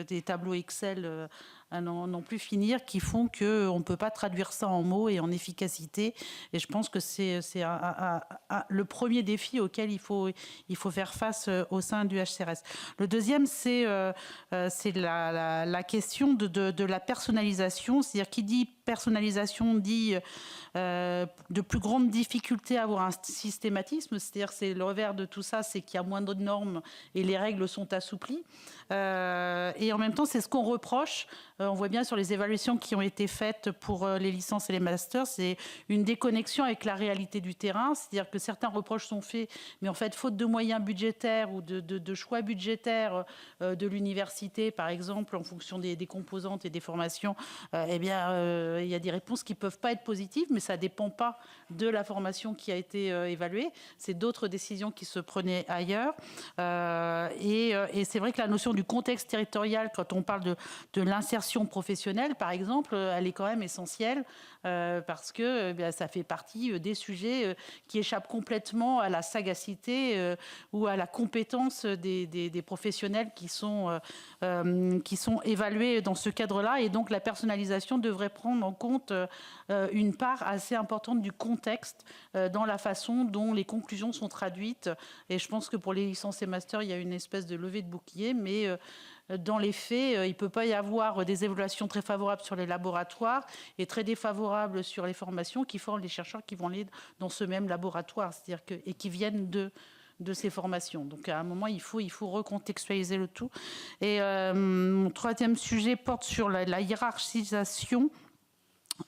Speaker 5: des tableaux Excel à n'en plus finir, qui font qu'on ne peut pas traduire ça en mots et en efficacité. Et je pense que c'est le premier défi auquel il faut faire face au sein du HCRS. Le deuxième, c'est la question de la personnalisation. C'est-à-dire qui dit personnalisation dit de plus grandes difficultés à avoir un systématisme. C'est-à-dire c'est le revers de tout ça, c'est qu'il y a moins de normes et les règles sont assouplies. Et en même temps, c'est ce qu'on reproche. On voit bien sur les évaluations qui ont été faites pour les licences et les masters, c'est une déconnexion avec la réalité du terrain. C'est-à-dire que certains reproches sont faits, mais en fait, faute de moyens budgétaires ou de choix budgétaires de l'université, par exemple, en fonction des composantes et des formations, eh bien, il y a des réponses qui ne peuvent pas être positives, mais ça ne dépend pas de la formation qui a été évaluée. C'est d'autres décisions qui se prenaient ailleurs. Et c'est vrai que la notion du contexte territorial, quand on parle de l'insertion professionnelle, par exemple, elle est quand même essentielle parce que ça fait partie des sujets qui échappent complètement à la sagacité ou à la compétence des professionnels qui sont évalués dans ce cadre-là. Et donc, la personnalisation devrait prendre en compte une part assez importante du contexte dans la façon dont les conclusions sont traduites. Et je pense que pour les licences et masters, il y a une espèce de levée de bouclier, mais dans les faits, il ne peut pas y avoir des évaluations très favorables sur les laboratoires et très défavorables sur les formations qui forment les chercheurs qui vont aller dans ce même laboratoire, c'est-à-dire et qui viennent de ces formations. Donc à un moment, il faut recontextualiser le tout. Et mon troisième sujet porte sur la hiérarchisation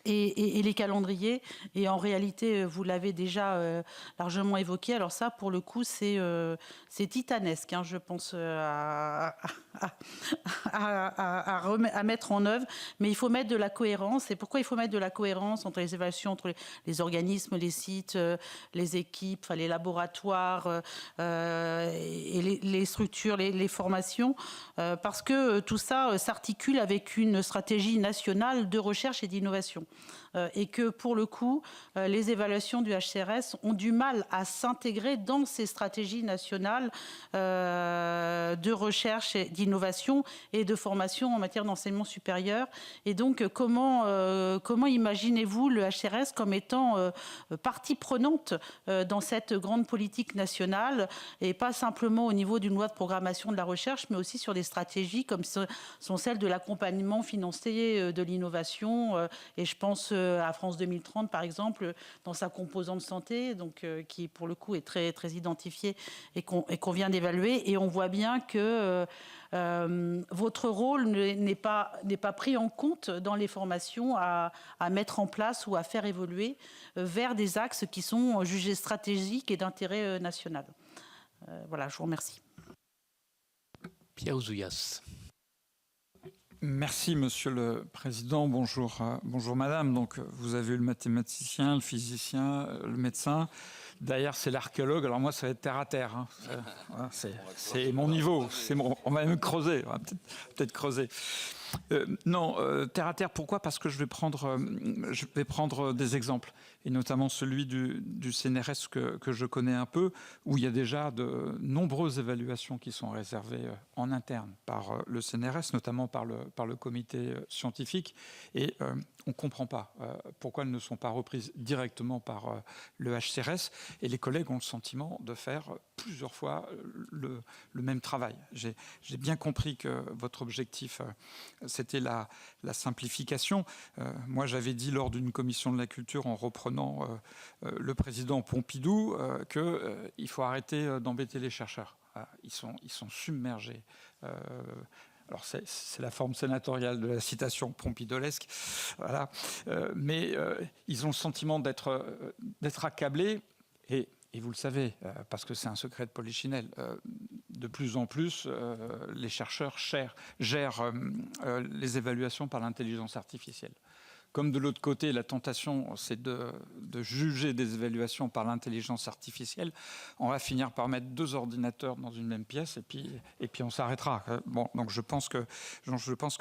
Speaker 5: et les calendriers. Et en réalité, vous l'avez déjà largement évoqué. Alors ça, pour le coup, c'est titanesque, hein, je pense, à mettre en œuvre. Mais il faut mettre de la cohérence. Et pourquoi il faut mettre de la cohérence entre les évaluations, entre les organismes, les sites, les équipes, enfin, les laboratoires et les structures, les formations, parce que tout ça s'articule avec une stratégie nationale de recherche et d'innovation. Et que pour le coup, les évaluations du HCRS ont du mal à s'intégrer dans ces stratégies nationales de recherche et d'innovation et de formation en matière d'enseignement supérieur. Et donc, comment imaginez-vous le HCRS comme étant partie prenante dans cette grande politique nationale et pas simplement au niveau d'une loi de programmation de la recherche, mais aussi sur des stratégies comme sont celles de l'accompagnement financier de l'innovation. Et je pense à France 2030, par exemple, dans sa composante santé, donc, qui, pour le coup, est très, très identifiée et qu'on vient d'évaluer. Et on voit bien que votre rôle n'est pas pris en compte dans les formations à mettre en place ou à faire évoluer vers des axes qui sont jugés stratégiques et d'intérêt national. Voilà, je vous remercie.
Speaker 1: Pierre Ouzoulias.
Speaker 6: Merci, Monsieur le Président. Bonjour, bonjour Madame. Donc, vous avez eu le mathématicien, le physicien, le médecin. Derrière, c'est l'archéologue. Alors moi, ça va être terre à terre. Hein. Voilà, c'est mon niveau. On va même creuser. On va peut-être creuser. Non, terre à terre. Pourquoi? Parce que je vais prendre des exemples, et notamment celui du CNRS que je connais un peu, où il y a déjà de nombreuses évaluations qui sont réservées en interne par le CNRS, notamment par le comité scientifique, et on ne comprend pas pourquoi elles ne sont pas reprises directement par le HCRS, et les collègues ont le sentiment de faire plusieurs fois le même travail. J'ai bien compris que votre objectif, c'était la simplification. Moi, j'avais dit lors d'une commission de la culture, en reprenant le président Pompidou, qu'il faut arrêter d'embêter les chercheurs. Ils sont submergés. Alors c'est la forme sénatoriale de la citation pompidolesque, voilà. Mais ils ont le sentiment d'être accablés, et vous le savez, parce que c'est un secret de polichinelle, de plus en plus, les chercheurs gèrent les évaluations par l'intelligence artificielle. Comme de l'autre côté, la tentation, c'est de juger des évaluations par l'intelligence artificielle, on va finir par mettre 2 ordinateurs dans une même pièce et puis on s'arrêtera. Bon, donc je pense que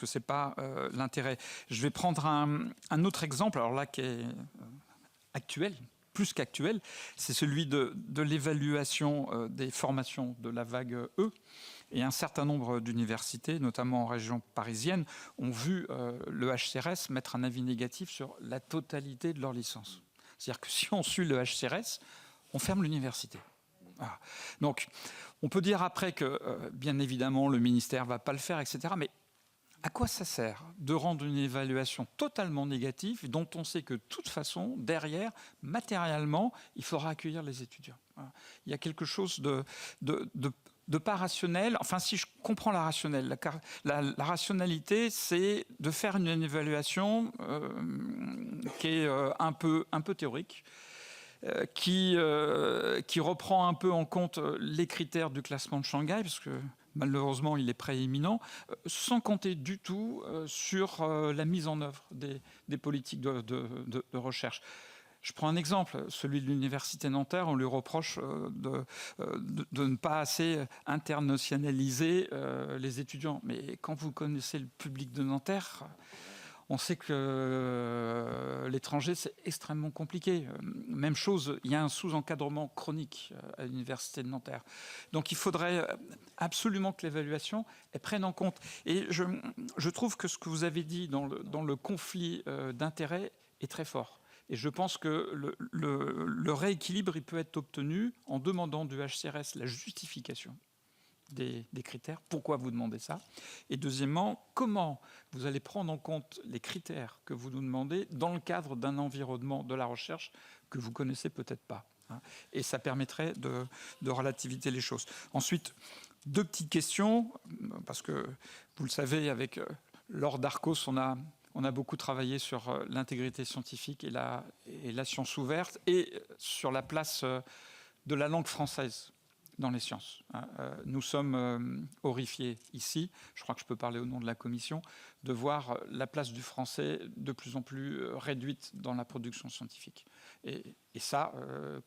Speaker 6: c'est pas l'intérêt. Je vais prendre un autre exemple, alors là qui est actuel, plus qu'actuel, c'est celui de l'évaluation des formations de la vague E. Et un certain nombre d'universités, notamment en région parisienne, ont vu le HCRS mettre un avis négatif sur la totalité de leur licence. C'est-à-dire que si on suit le HCRS, on ferme l'université. Voilà. Donc, on peut dire après que, bien évidemment, le ministère ne va pas le faire, etc. Mais à quoi ça sert de rendre une évaluation totalement négative dont on sait que de toute façon, derrière, matériellement, il faudra accueillir les étudiants? Voilà. Il y a quelque chose de pas rationnel. Enfin, si je comprends la rationalité, c'est de faire une évaluation qui est un peu théorique, qui reprend un peu en compte les critères du classement de Shanghai, parce que malheureusement, il est prééminent, sans compter du tout sur la mise en œuvre des politiques de recherche. Je prends un exemple, celui de l'Université Nanterre. On lui reproche de ne pas assez internationaliser les étudiants. Mais quand vous connaissez le public de Nanterre, on sait que l'étranger, c'est extrêmement compliqué. Même chose, il y a un sous-encadrement chronique à l'Université de Nanterre. Donc il faudrait absolument que l'évaluation prenne en compte. Et je trouve que ce que vous avez dit dans le conflit d'intérêts est très fort. Et je pense que le rééquilibre, il peut être obtenu en demandant du HCRS la justification des critères. Pourquoi vous demandez ça? Et deuxièmement, comment vous allez prendre en compte les critères que vous nous demandez dans le cadre d'un environnement de la recherche que vous connaissez peut-être pas. Et ça permettrait de relativiser les choses. Ensuite, 2 petites questions, parce que vous le savez, avec Laure Darcos, on a beaucoup travaillé sur l'intégrité scientifique et la science ouverte, et sur la place de la langue française dans les sciences. Nous sommes horrifiés ici, je crois que je peux parler au nom de la Commission, de voir la place du français de plus en plus réduite dans la production scientifique. Et ça,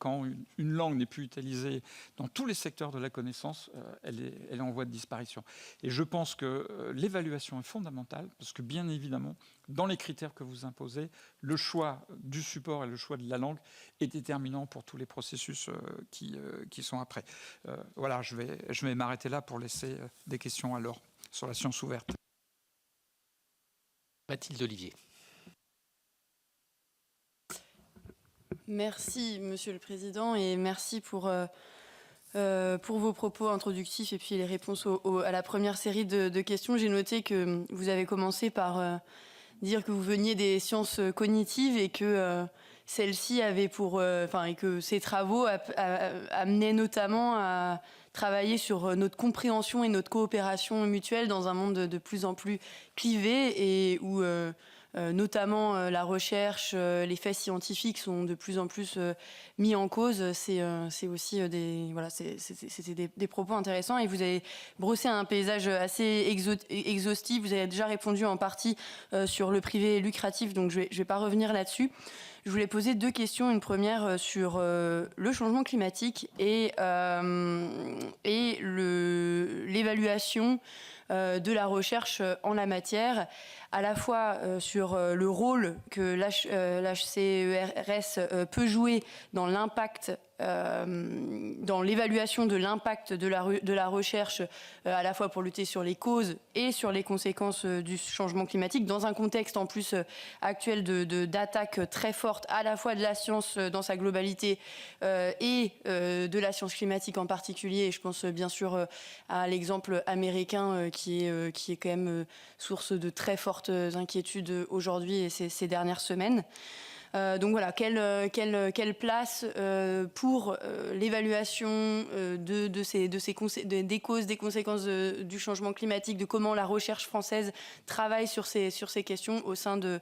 Speaker 6: quand une langue n'est plus utilisée dans tous les secteurs de la connaissance, elle est en voie de disparition. Et je pense que l'évaluation est fondamentale, parce que bien évidemment, dans les critères que vous imposez, le choix du support et le choix de la langue est déterminant pour tous les processus qui sont après. Voilà, je vais m'arrêter là pour laisser des questions alors sur la science ouverte.
Speaker 1: Mathilde Olivier.
Speaker 7: Merci, Monsieur le Président, et merci pour vos propos introductifs et puis les réponses à la première série de questions. J'ai noté que vous avez commencé par dire que vous veniez des sciences cognitives et que celles-ci avaient et que ces travaux amenaient notamment à travailler sur notre compréhension et notre coopération mutuelle dans un monde de plus en plus clivé et où notamment la recherche, les faits scientifiques sont de plus en plus mis en cause. C'est aussi c'était des propos intéressants, et vous avez brossé un paysage assez exhaustif. Vous avez déjà répondu en partie sur le privé lucratif, donc je vais pas revenir là-dessus. Je voulais poser 2 questions. Une première sur le changement climatique et l'évaluation de la recherche en la matière, à la fois sur le rôle que l'HCERS peut jouer dans l'impact, dans l'évaluation de l'impact de la recherche, à la fois pour lutter sur les causes et sur les conséquences du changement climatique, dans un contexte en plus actuel d'attaques très fortes, à la fois de la science dans sa globalité et de la science climatique en particulier. Et je pense bien sûr à l'exemple américain qui est quand même source de très fortes inquiétudes aujourd'hui et ces dernières semaines. Donc voilà, quelle place pour l'évaluation des causes, des conséquences du changement climatique, de comment la recherche française travaille sur ces questions au sein de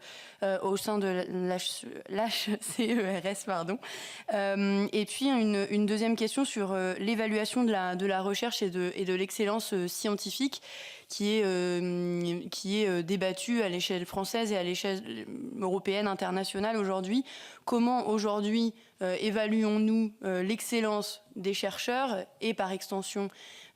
Speaker 7: l'HCERS, pardon. Et puis une deuxième question sur l'évaluation de la recherche et de l'excellence scientifique, qui est débattue à l'échelle française et à l'échelle européenne, internationale aujourd'hui. Comment aujourd'hui évaluons-nous l'excellence des chercheurs et par extension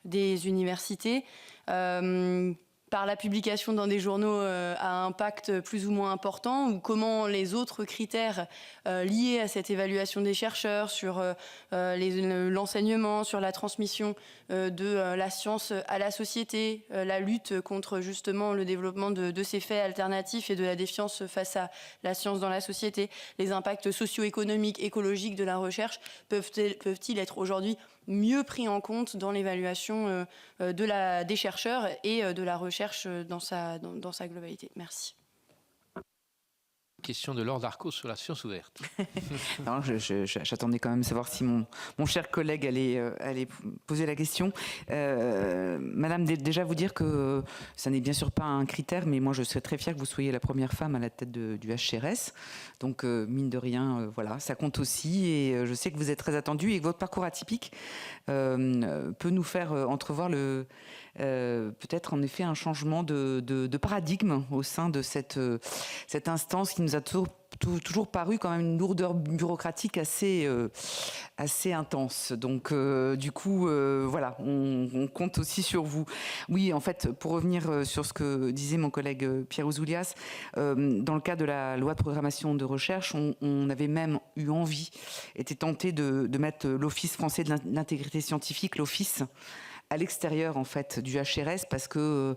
Speaker 7: des universités par la publication dans des journaux à impact plus ou moins important, ou comment les autres critères liés à cette évaluation des chercheurs sur l'enseignement, sur la transmission de la science à la société, la lutte contre justement le développement de ces faits alternatifs et de la défiance face à la science dans la société, les impacts socio-économiques, écologiques de la recherche peuvent-ils être aujourd'hui mieux pris en compte dans l'évaluation des chercheurs et de la recherche dans sa globalité. Merci.
Speaker 1: Question de Laure Darcos sur la science ouverte.
Speaker 8: Non, j'attendais quand même savoir si mon cher collègue allait poser la question. Madame, déjà vous dire que ça n'est bien sûr pas un critère, mais moi je serais très fière que vous soyez la première femme à la tête du HCERS. Donc mine de rien, voilà, ça compte aussi. Et je sais que vous êtes très attendue et que votre parcours atypique peut nous faire entrevoir peut-être en effet un changement de paradigme au sein de cette instance qui nous a toujours paru quand même une lourdeur bureaucratique assez intense. Donc du coup, voilà, on compte aussi sur vous. Oui, en fait, pour revenir sur ce que disait mon collègue Pierre Ouzoulias, dans le cadre de la loi de programmation de recherche, on avait même eu envie, était tenté de mettre l'Office français de l'intégrité scientifique, l'Office, à l'extérieur en fait du HCERS, parce que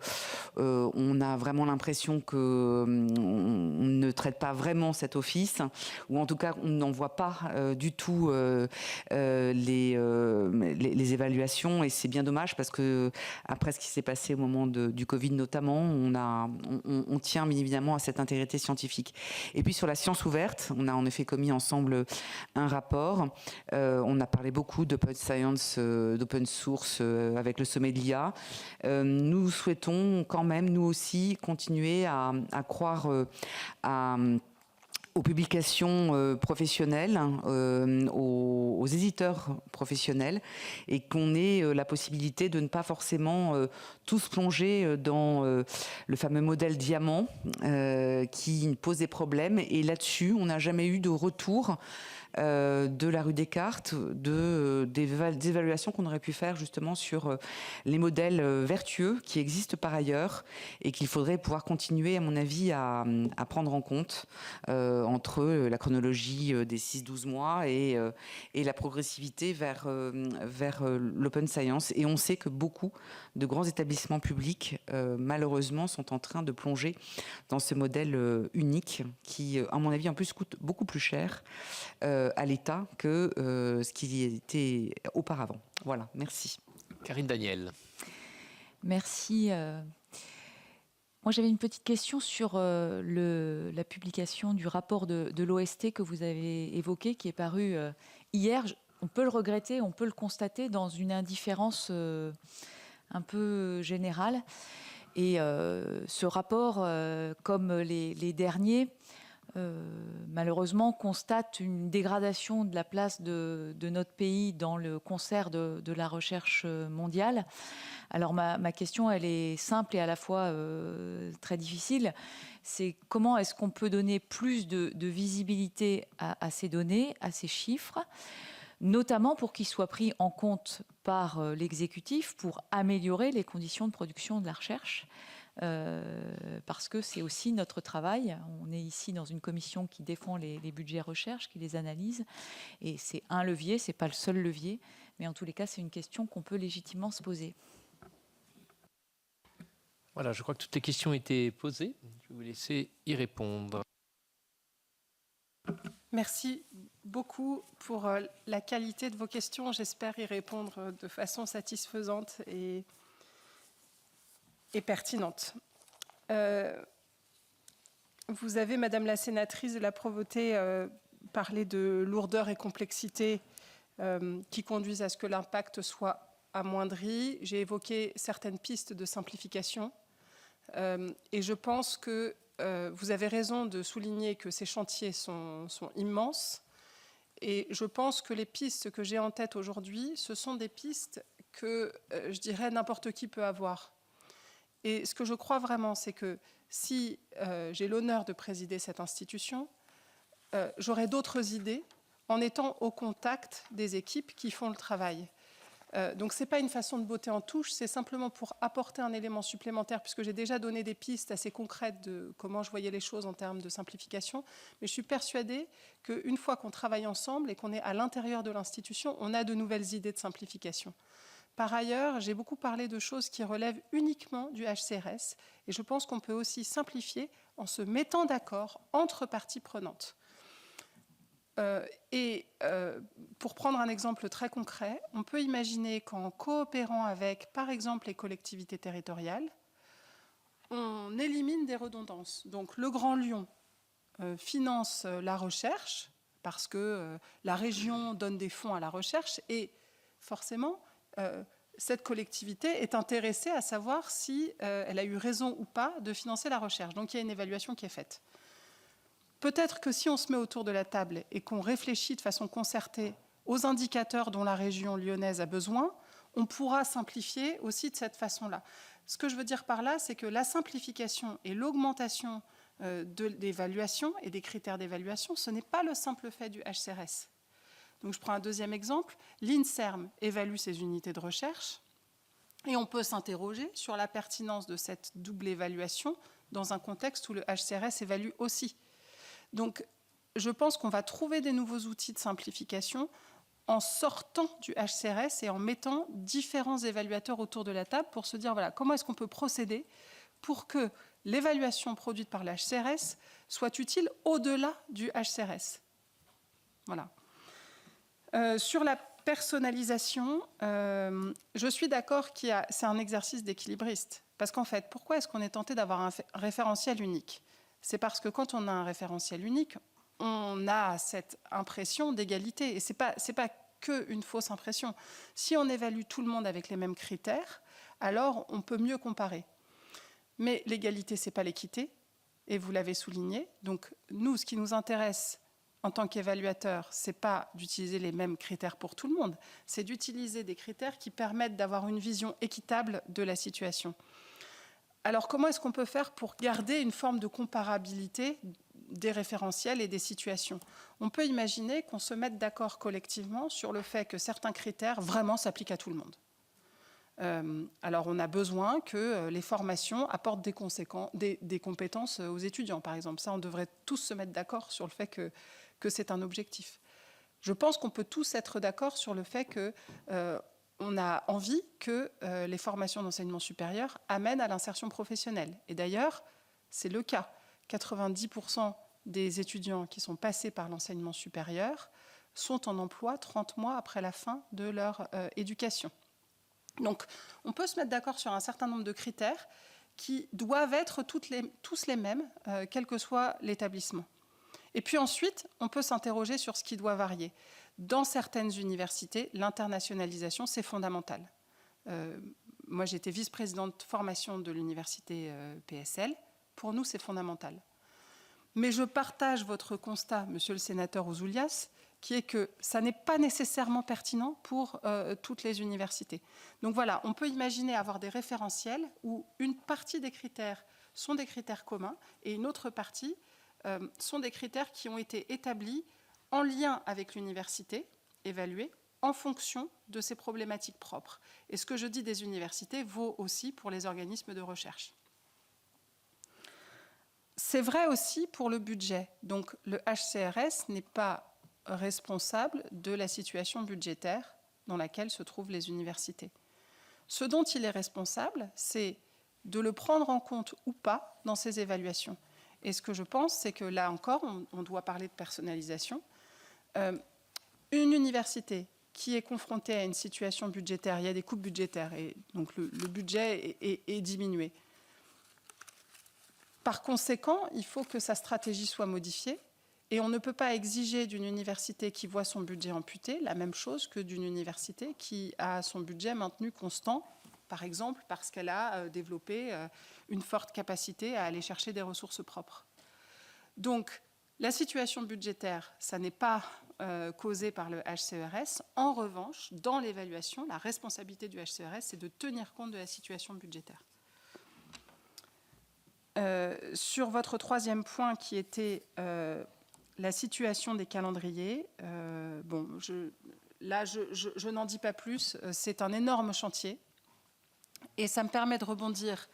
Speaker 8: on a vraiment l'impression que on ne traite pas vraiment cet office, ou en tout cas on n'en voit pas du tout les évaluations, et c'est bien dommage parce que après ce qui s'est passé au moment du Covid notamment, on tient bien évidemment à cette intégrité scientifique. Et puis sur la science ouverte, on a en effet commis ensemble un rapport. On a parlé beaucoup d'open science, d'open source avec le sommet de l'IA. Nous souhaitons quand même, nous aussi, continuer à croire aux publications professionnelles, aux éditeurs professionnels, et qu'on ait la possibilité de ne pas forcément tous plonger dans le fameux modèle diamant qui pose des problèmes. Et là-dessus, on n'a jamais eu de retour de la rue Descartes, des évaluations qu'on aurait pu faire justement sur les modèles vertueux qui existent par ailleurs et qu'il faudrait pouvoir continuer, à mon avis, à prendre en compte entre la chronologie des 6-12 mois et la progressivité vers l'open science. Et on sait que beaucoup de grands établissements publics, malheureusement, sont en train de plonger dans ce modèle unique qui, à mon avis, en plus coûte beaucoup plus cher à l'État que ce qui était auparavant. Voilà, merci.
Speaker 1: Karine Daniel.
Speaker 9: Merci. Moi, j'avais une petite question sur la publication du rapport de l'OST que vous avez évoqué, qui est paru hier. On peut le regretter, on peut le constater dans une indifférence un peu générale. Et ce rapport, comme les derniers, malheureusement constate une dégradation de la place de notre pays dans le concert de la recherche mondiale. Alors ma question, elle est simple et à la fois très difficile. C'est comment est-ce qu'on peut donner plus de visibilité à ces données, à ces chiffres, notamment pour qu'ils soient pris en compte par l'exécutif pour améliorer les conditions de production de la recherche, parce que c'est aussi notre travail. On est ici dans une commission qui défend les budgets recherche, qui les analyse, et c'est un levier, c'est pas le seul levier, mais en tous les cas, c'est une question qu'on peut légitimement se poser.
Speaker 1: Voilà, je crois que toutes les questions ont été posées. Je vais vous laisser y répondre.
Speaker 2: Merci beaucoup pour la qualité de vos questions. J'espère y répondre de façon satisfaisante et pertinente. Vous avez, Madame la sénatrice de la Provoté, parlé de lourdeur et complexité qui conduisent à ce que l'impact soit amoindri. J'ai évoqué certaines pistes de simplification et je pense que vous avez raison de souligner que ces chantiers sont immenses. Et je pense que les pistes que j'ai en tête aujourd'hui, ce sont des pistes que, je dirais, n'importe qui peut avoir. Et ce que je crois vraiment, c'est que si j'ai l'honneur de présider cette institution, j'aurai d'autres idées en étant au contact des équipes qui font le travail. Donc ce n'est pas une façon de botter en touche, c'est simplement pour apporter un élément supplémentaire, puisque j'ai déjà donné des pistes assez concrètes de comment je voyais les choses en termes de simplification. Mais je suis persuadée qu'une fois qu'on travaille ensemble et qu'on est à l'intérieur de l'institution, on a de nouvelles idées de simplification. Par ailleurs, j'ai beaucoup parlé de choses qui relèvent uniquement du HCRS, et je pense qu'on peut aussi simplifier en se mettant d'accord entre parties prenantes. Pour prendre un exemple très concret, on peut imaginer qu'en coopérant avec, par exemple, les collectivités territoriales, on élimine des redondances. Donc le Grand Lyon finance la recherche parce que la région donne des fonds à la recherche et forcément, cette collectivité est intéressée à savoir si elle a eu raison ou pas de financer la recherche. Donc il y a une évaluation qui est faite. Peut-être que si on se met autour de la table et qu'on réfléchit de façon concertée aux indicateurs dont la région lyonnaise a besoin, on pourra simplifier aussi de cette façon-là. Ce que je veux dire par là, c'est que la simplification et l'augmentation d'évaluation et des critères d'évaluation, ce n'est pas le simple fait du HCRS. Donc je prends un deuxième exemple. L'INSERM évalue ses unités de recherche et on peut s'interroger sur la pertinence de cette double évaluation dans un contexte où le HCRS évalue aussi. Donc, je pense qu'on va trouver des nouveaux outils de simplification en sortant du HCRS et en mettant différents évaluateurs autour de la table pour se dire, voilà, comment est-ce qu'on peut procéder pour que l'évaluation produite par le HCRS soit utile au-delà du HCRS. Voilà. Sur la personnalisation, je suis d'accord que c'est un exercice d'équilibriste. Parce qu'en fait, pourquoi est-ce qu'on est tenté d'avoir un référentiel unique ? C'est parce que quand on a un référentiel unique, on a cette impression d'égalité. Et ce n'est pas qu'une fausse impression. Si on évalue tout le monde avec les mêmes critères, alors on peut mieux comparer. Mais l'égalité, ce n'est pas l'équité, et vous l'avez souligné. Donc nous, ce qui nous intéresse en tant qu'évaluateur, ce n'est pas d'utiliser les mêmes critères pour tout le monde, c'est d'utiliser des critères qui permettent d'avoir une vision équitable de la situation. Alors, comment est-ce qu'on peut faire pour garder une forme de comparabilité des référentiels et des situations ? On peut imaginer qu'on se mette d'accord collectivement sur le fait que certains critères vraiment s'appliquent à tout le monde. Alors, on a besoin que les formations apportent des compétences aux étudiants, par exemple. Ça, on devrait tous se mettre d'accord sur le fait que c'est un objectif. Je pense qu'on peut tous être d'accord sur le fait que on a envie que les formations d'enseignement supérieur amènent à l'insertion professionnelle. Et d'ailleurs, c'est le cas. 90% des étudiants qui sont passés par l'enseignement supérieur sont en emploi 30 mois après la fin de leur éducation. Donc, on peut se mettre d'accord sur un certain nombre de critères qui doivent être tous les mêmes, quel que soit l'établissement. Et puis ensuite, on peut s'interroger sur ce qui doit varier. Dans certaines universités, l'internationalisation, c'est fondamental. moi, j'étais vice-présidente formation de l'université PSL. Pour nous, c'est fondamental. Mais je partage votre constat, monsieur le sénateur Ouzoulias, qui est que ça n'est pas nécessairement pertinent pour toutes les universités. Donc voilà, on peut imaginer avoir des référentiels où une partie des critères sont des critères communs et une autre partie sont des critères qui ont été établis en lien avec l'université, évalués en fonction de ses problématiques propres. Et ce que je dis des universités vaut aussi pour les organismes de recherche. C'est vrai aussi pour le budget. Donc le HCRS n'est pas responsable de la situation budgétaire dans laquelle se trouvent les universités. Ce dont il est responsable, c'est de le prendre en compte ou pas dans ses évaluations. Et ce que je pense, c'est que là encore, on doit parler de personnalisation. Une université qui est confrontée à une situation budgétaire, il y a des coupes budgétaires, et donc le budget est diminué. Par conséquent, il faut que sa stratégie soit modifiée, et on ne peut pas exiger d'une université qui voit son budget amputé la même chose que d'une université qui a son budget maintenu constant, par exemple parce qu'elle a développé une forte capacité à aller chercher des ressources propres. Donc, la situation budgétaire, ça n'est pas causé par le HCERS. En revanche, dans l'évaluation, la responsabilité du HCERS, c'est de tenir compte de la situation budgétaire. Sur votre troisième point qui était la situation des calendriers, je n'en dis pas plus, c'est un énorme chantier et ça me permet de rebondir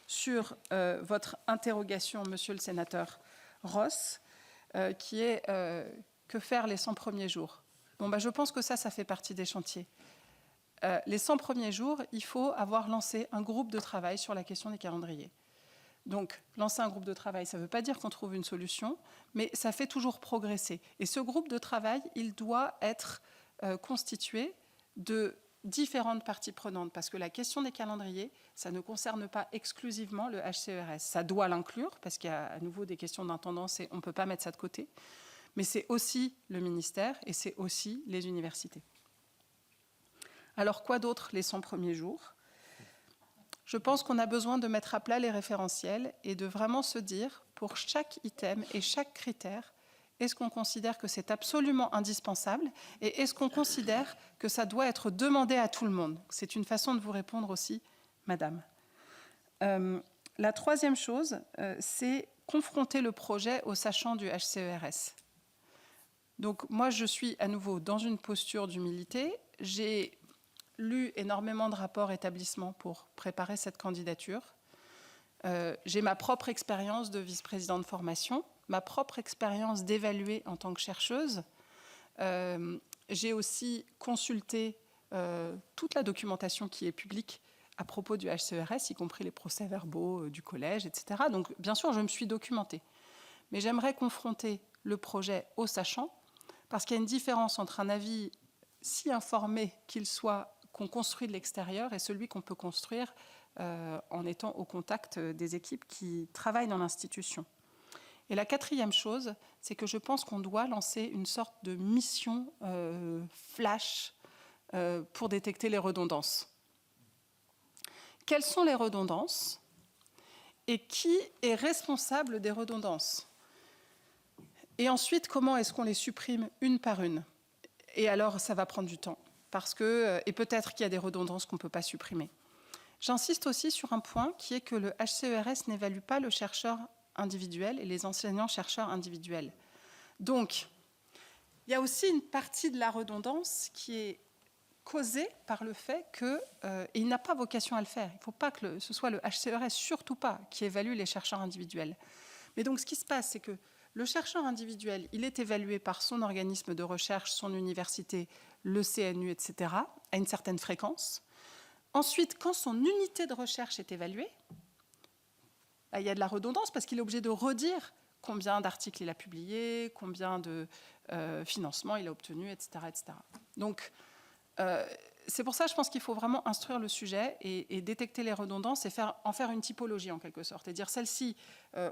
Speaker 2: sur votre interrogation, monsieur le sénateur Ross, qui est que faire les 100 premiers jours. Je pense que ça fait partie des chantiers. Les 100 premiers jours, il faut avoir lancé un groupe de travail sur la question des calendriers. Donc, lancer un groupe de travail, ça ne veut pas dire qu'on trouve une solution, mais ça fait toujours progresser. Et ce groupe de travail, il doit être constitué de différentes parties prenantes, parce que la question des calendriers, ça ne concerne pas exclusivement le HCERS. Ça doit l'inclure, parce qu'il y a à nouveau des questions d'intendance et on ne peut pas mettre ça de côté, mais c'est aussi le ministère et c'est aussi les universités. Alors, quoi d'autre les 100 premiers jours ? Je pense qu'on a besoin de mettre à plat les référentiels et de vraiment se dire, pour chaque item et chaque critère, est-ce qu'on considère que c'est absolument indispensable et est-ce qu'on considère que ça doit être demandé à tout le monde ? C'est une façon de vous répondre aussi, madame. La troisième chose, c'est confronter le projet aux sachants du HCERS. Donc moi, je suis à nouveau dans une posture d'humilité. J'ai lu énormément de rapports établissements pour préparer cette candidature. J'ai ma propre expérience de vice-président de formation, ma propre expérience d'évaluer en tant que chercheuse. J'ai aussi consulté toute la documentation qui est publique à propos du HCERS, y compris les procès-verbaux du collège, etc. Donc, bien sûr, je me suis documentée. Mais j'aimerais confronter le projet aux sachants, parce qu'il y a une différence entre un avis si informé qu'il soit qu'on construit de l'extérieur et celui qu'on peut construire en étant au contact des équipes qui travaillent dans l'institution. Et la quatrième chose, c'est que je pense qu'on doit lancer une sorte de mission flash pour détecter les redondances. Quelles sont les redondances et qui est responsable des redondances ? Et ensuite, comment est-ce qu'on les supprime une par une ? Et alors, ça va prendre du temps. Et peut-être qu'il y a des redondances qu'on ne peut pas supprimer. J'insiste aussi sur un point qui est que le HCERS n'évalue pas le chercheur individuel et les enseignants-chercheurs individuels. Donc, il y a aussi une partie de la redondance qui est causée par le fait qu'il n'a pas vocation à le faire. Il ne faut pas que ce soit le HCERS, surtout pas, qui évalue les chercheurs individuels. Mais donc, ce qui se passe, c'est que le chercheur individuel, il est évalué par son organisme de recherche, son université, le CNU, etc., à une certaine fréquence. Ensuite, quand son unité de recherche est évaluée, il y a de la redondance parce qu'il est obligé de redire combien d'articles il a publiés, combien de financements il a obtenu, etc. etc. Donc, c'est pour ça, je pense qu'il faut vraiment instruire le sujet et détecter les redondances et en faire une typologie en quelque sorte. Et dire celles-ci,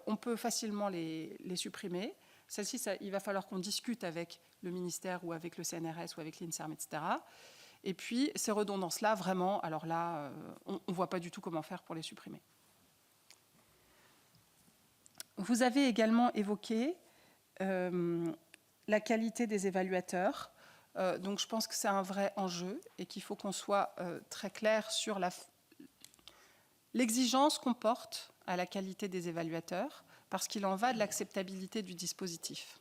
Speaker 2: on peut facilement les supprimer. Celles-ci, il va falloir qu'on discute avec le ministère ou avec le CNRS ou avec l'INSERM, etc. Et puis, ces redondances-là, vraiment, alors là, on ne voit pas du tout comment faire pour les supprimer. Vous avez également évoqué la qualité des évaluateurs. Donc, je pense que c'est un vrai enjeu et qu'il faut qu'on soit très clair sur l'exigence qu'on porte à la qualité des évaluateurs, parce qu'il en va de l'acceptabilité du dispositif.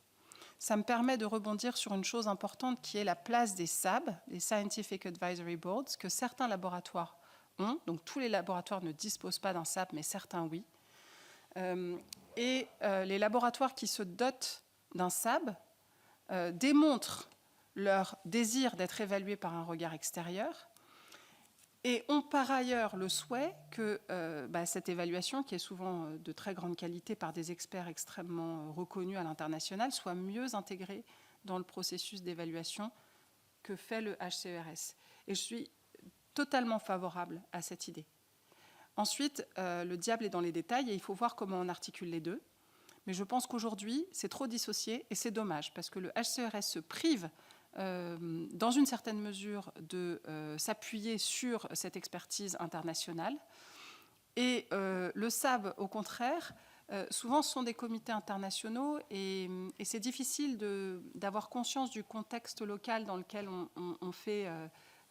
Speaker 2: Ça me permet de rebondir sur une chose importante qui est la place des SAB, les Scientific Advisory Boards, que certains laboratoires ont. Donc tous les laboratoires ne disposent pas d'un SAB, mais certains oui. Les laboratoires qui se dotent d'un SAB démontrent leur désir d'être évalués par un regard extérieur et ont par ailleurs le souhait que cette évaluation, qui est souvent de très grande qualité par des experts extrêmement reconnus à l'international, soit mieux intégrée dans le processus d'évaluation que fait le HCERS. Et je suis totalement favorable à cette idée. Ensuite, le diable est dans les détails et il faut voir comment on articule les deux. Mais je pense qu'aujourd'hui, c'est trop dissocié et c'est dommage parce que le HCERS se prive dans une certaine mesure de s'appuyer sur cette expertise internationale. Et le SAB, au contraire, souvent ce sont des comités internationaux et c'est difficile d'avoir conscience du contexte local dans lequel on fait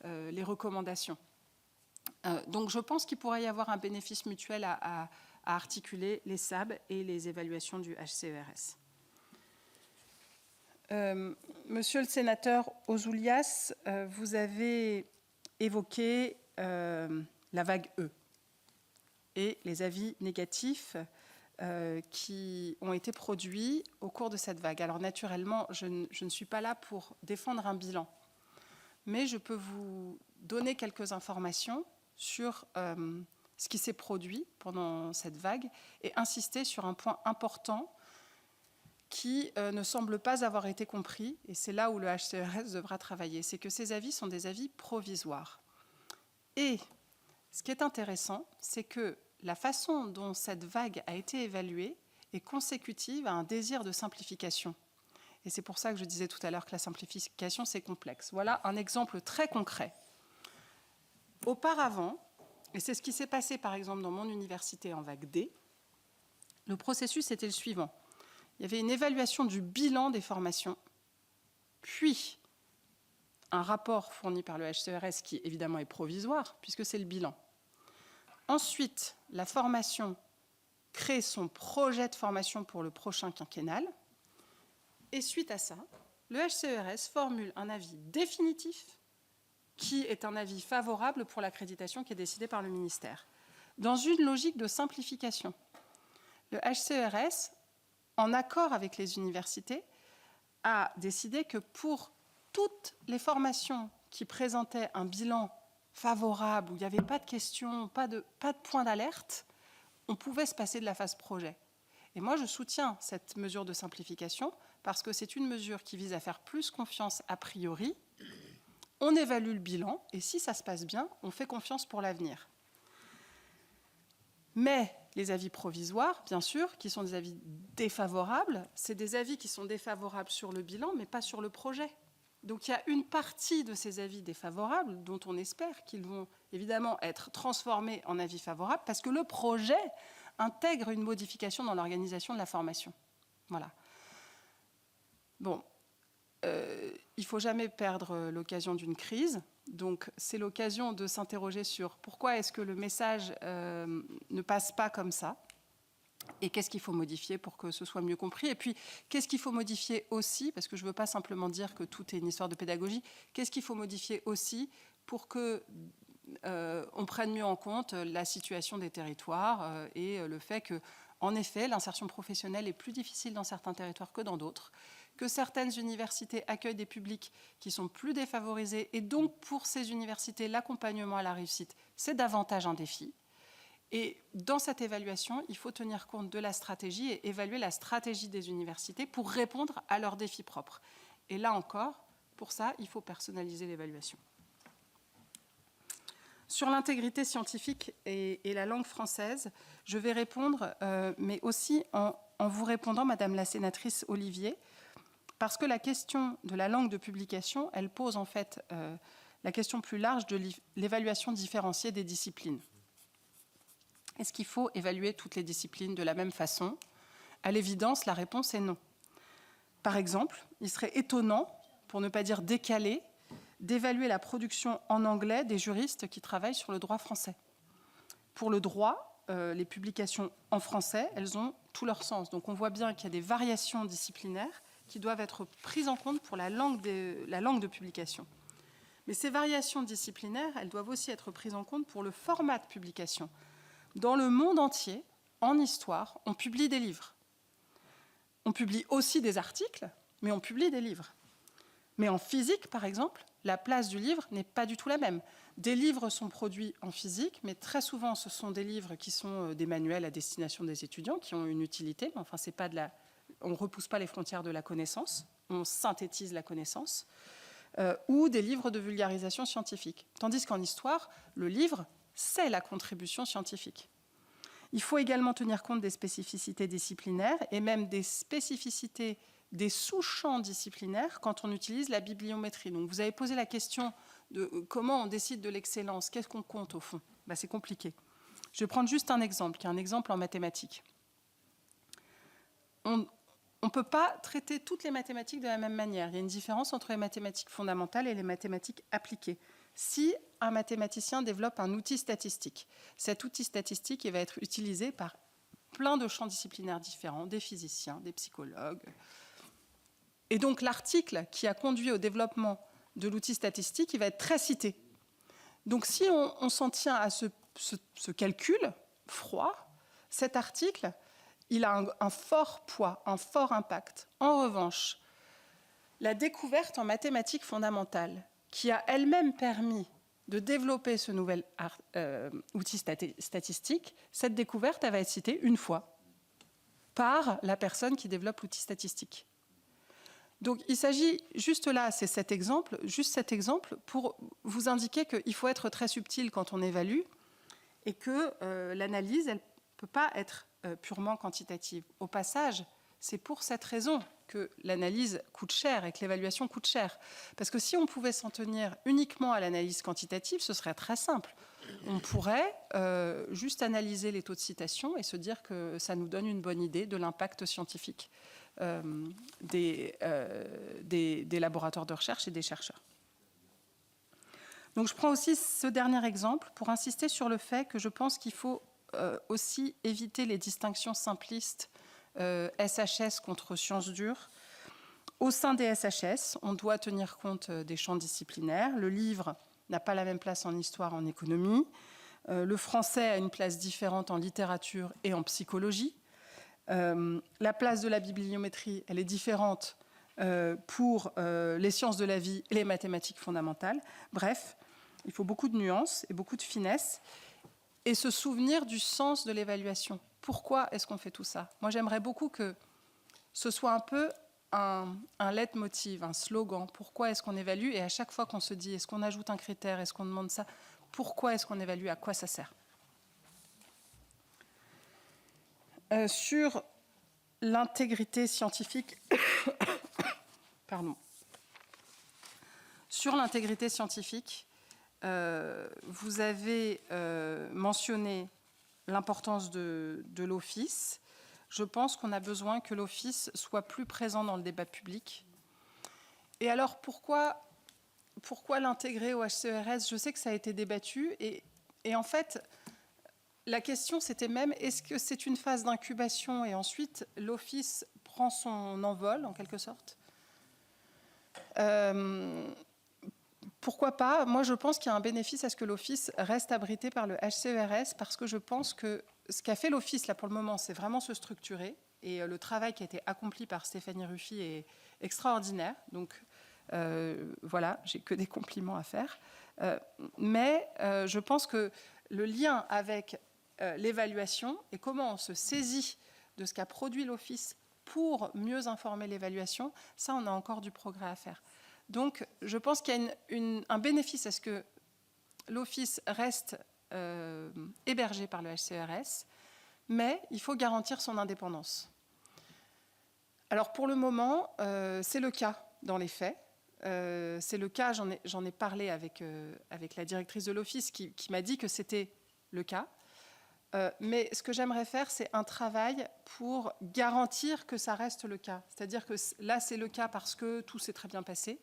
Speaker 2: les recommandations. Donc je pense qu'il pourrait y avoir un bénéfice mutuel à articuler les SAB et les évaluations du HCERS. Monsieur le sénateur Ouzoulias, vous avez évoqué la vague E et les avis négatifs qui ont été produits au cours de cette vague. Alors naturellement, je ne suis pas là pour défendre un bilan, mais je peux vous donner quelques informations sur ce qui s'est produit pendant cette vague et insister sur un point important qui ne semble pas avoir été compris, et c'est là où le HCERS devra travailler, c'est que ces avis sont des avis provisoires. Et ce qui est intéressant, c'est que la façon dont cette vague a été évaluée est consécutive à un désir de simplification. Et c'est pour ça que je disais tout à l'heure que la simplification, c'est complexe. Voilà un exemple très concret. Auparavant, et c'est ce qui s'est passé par exemple dans mon université en vague D, le processus était le suivant. Il y avait une évaluation du bilan des formations, puis un rapport fourni par le HCERS qui évidemment est provisoire puisque c'est le bilan. Ensuite, la formation crée son projet de formation pour le prochain quinquennal et suite à ça, le HCERS formule un avis définitif qui est un avis favorable pour l'accréditation qui est décidée par le ministère, dans une logique de simplification. Le HCERS, en accord avec les universités, a décidé que pour toutes les formations qui présentaient un bilan favorable, où il n'y avait pas de questions, pas de point d'alerte, on pouvait se passer de la phase projet. Et moi, je soutiens cette mesure de simplification parce que c'est une mesure qui vise à faire plus confiance a priori. On évalue le bilan et si ça se passe bien, on fait confiance pour l'avenir. Mais les avis provisoires, bien sûr, qui sont des avis défavorables, c'est des avis qui sont défavorables sur le bilan, mais pas sur le projet. Donc il y a une partie de ces avis défavorables dont on espère qu'ils vont évidemment être transformés en avis favorables parce que le projet intègre une modification dans l'organisation de la formation. Voilà. Bon. Il ne faut jamais perdre l'occasion d'une crise. Donc, c'est l'occasion de s'interroger sur pourquoi est-ce que le message ne passe pas comme ça et qu'est-ce qu'il faut modifier pour que ce soit mieux compris. Et puis, qu'est-ce qu'il faut modifier aussi, parce que je ne veux pas simplement dire que tout est une histoire de pédagogie, qu'est-ce qu'il faut modifier aussi pour que on prenne mieux en compte la situation des territoires et le fait que, en effet, l'insertion professionnelle est plus difficile dans certains territoires que dans d'autres, que certaines universités accueillent des publics qui sont plus défavorisés et donc pour ces universités, l'accompagnement à la réussite, c'est davantage un défi. Et dans cette évaluation, il faut tenir compte de la stratégie et évaluer la stratégie des universités pour répondre à leurs défis propres. Et là encore, pour ça, il faut personnaliser l'évaluation. Sur l'intégrité scientifique et la langue française, je vais répondre, mais aussi en vous répondant, Madame la sénatrice Olivier, parce que la question de la langue de publication, elle pose en fait la question plus large de l'évaluation différenciée des disciplines. Est-ce qu'il faut évaluer toutes les disciplines de la même façon? À l'évidence, la réponse est non. Par exemple, il serait étonnant, pour ne pas dire décalé, d'évaluer la production en anglais des juristes qui travaillent sur le droit français. Pour le droit, les publications en français, elles ont tout leur sens. Donc on voit bien qu'il y a des variations disciplinaires qui doivent être prises en compte pour la langue de publication. Mais ces variations disciplinaires, elles doivent aussi être prises en compte pour le format de publication. Dans le monde entier, en histoire, on publie des livres. On publie aussi des articles, mais on publie des livres. Mais en physique, par exemple, la place du livre n'est pas du tout la même. Des livres sont produits en physique, mais très souvent, ce sont des livres qui sont des manuels à destination des étudiants, qui ont une utilité, mais enfin, c'est pas on ne repousse pas les frontières de la connaissance, on synthétise la connaissance, ou des livres de vulgarisation scientifique. Tandis qu'en histoire, le livre, c'est la contribution scientifique. Il faut également tenir compte des spécificités disciplinaires et même des spécificités des sous-champs disciplinaires quand on utilise la bibliométrie. Donc vous avez posé la question de comment on décide de l'excellence, qu'est-ce qu'on compte au fond? C'est compliqué. Je vais prendre juste un exemple, qui est un exemple en mathématiques. On ne peut pas traiter toutes les mathématiques de la même manière. Il y a une différence entre les mathématiques fondamentales et les mathématiques appliquées. Si un mathématicien développe un outil statistique, cet outil statistique il va être utilisé par plein de champs disciplinaires différents, des physiciens, des psychologues. Et donc l'article qui a conduit au développement de l'outil statistique, il va être très cité. Donc si on s'en tient à ce calcul froid, cet article, il a un fort poids, un fort impact. En revanche, la découverte en mathématiques fondamentales, qui a elle-même permis de développer ce nouvel outil statistique, cette découverte, elle va être citée une fois par la personne qui développe l'outil statistique. Donc il s'agit juste là, c'est cet exemple pour vous indiquer qu'il faut être très subtil quand on évalue et que l'analyse, elle ne peut pas être purement quantitative. Au passage, c'est pour cette raison que l'analyse coûte cher et que l'évaluation coûte cher. Parce que si on pouvait s'en tenir uniquement à l'analyse quantitative, ce serait très simple. On pourrait juste analyser les taux de citation et se dire que ça nous donne une bonne idée de l'impact scientifique des laboratoires de recherche et des chercheurs. Donc je prends aussi ce dernier exemple pour insister sur le fait que je pense qu'il faut aussi éviter les distinctions simplistes SHS contre sciences dures. Au sein des SHS, on doit tenir compte des champs disciplinaires. Le livre n'a pas la même place en histoire, en économie. Le français a une place différente en littérature et en psychologie. La place de la bibliométrie, elle est différente pour les sciences de la vie et les mathématiques fondamentales. Bref, il faut beaucoup de nuances et beaucoup de finesse et se souvenir du sens de l'évaluation. Pourquoi est-ce qu'on fait tout ça? Moi, j'aimerais beaucoup que ce soit un peu un leitmotiv, un slogan. Pourquoi est-ce qu'on évalue? Et à chaque fois qu'on se dit, est-ce qu'on ajoute un critère? Est-ce qu'on demande ça? Pourquoi est-ce qu'on évalue? À quoi ça sert? Sur l'intégrité scientifique, pardon. Sur l'intégrité scientifique, vous avez mentionné l'importance de l'office. Je pense qu'on a besoin que l'office soit plus présent dans le débat public. Et alors, pourquoi l'intégrer au HCERES? Je sais que ça a été débattu. Et en fait, la question, c'était même, est-ce que c'est une phase d'incubation et ensuite l'office prend son envol, en quelque sorte? Pourquoi pas? Moi, je pense qu'il y a un bénéfice à ce que l'office reste abrité par le HCERES parce que je pense que ce qu'a fait l'office, là, pour le moment, c'est vraiment se structurer. Et le travail qui a été accompli par Stéphanie Ruffy est extraordinaire. Donc, voilà, j'ai que des compliments à faire. Mais je pense que le lien avec l'évaluation et comment on se saisit de ce qu'a produit l'office pour mieux informer l'évaluation, ça, on a encore du progrès à faire. Donc, je pense qu'il y a un bénéfice à ce que l'office reste hébergé par le HCERES, mais il faut garantir son indépendance. Alors, pour le moment, c'est le cas dans les faits. c'est le cas, j'en ai parlé avec la directrice de l'Office qui m'a dit que c'était le cas. Mais ce que j'aimerais faire, c'est un travail pour garantir que ça reste le cas. C'est-à-dire que là, c'est le cas parce que tout s'est très bien passé.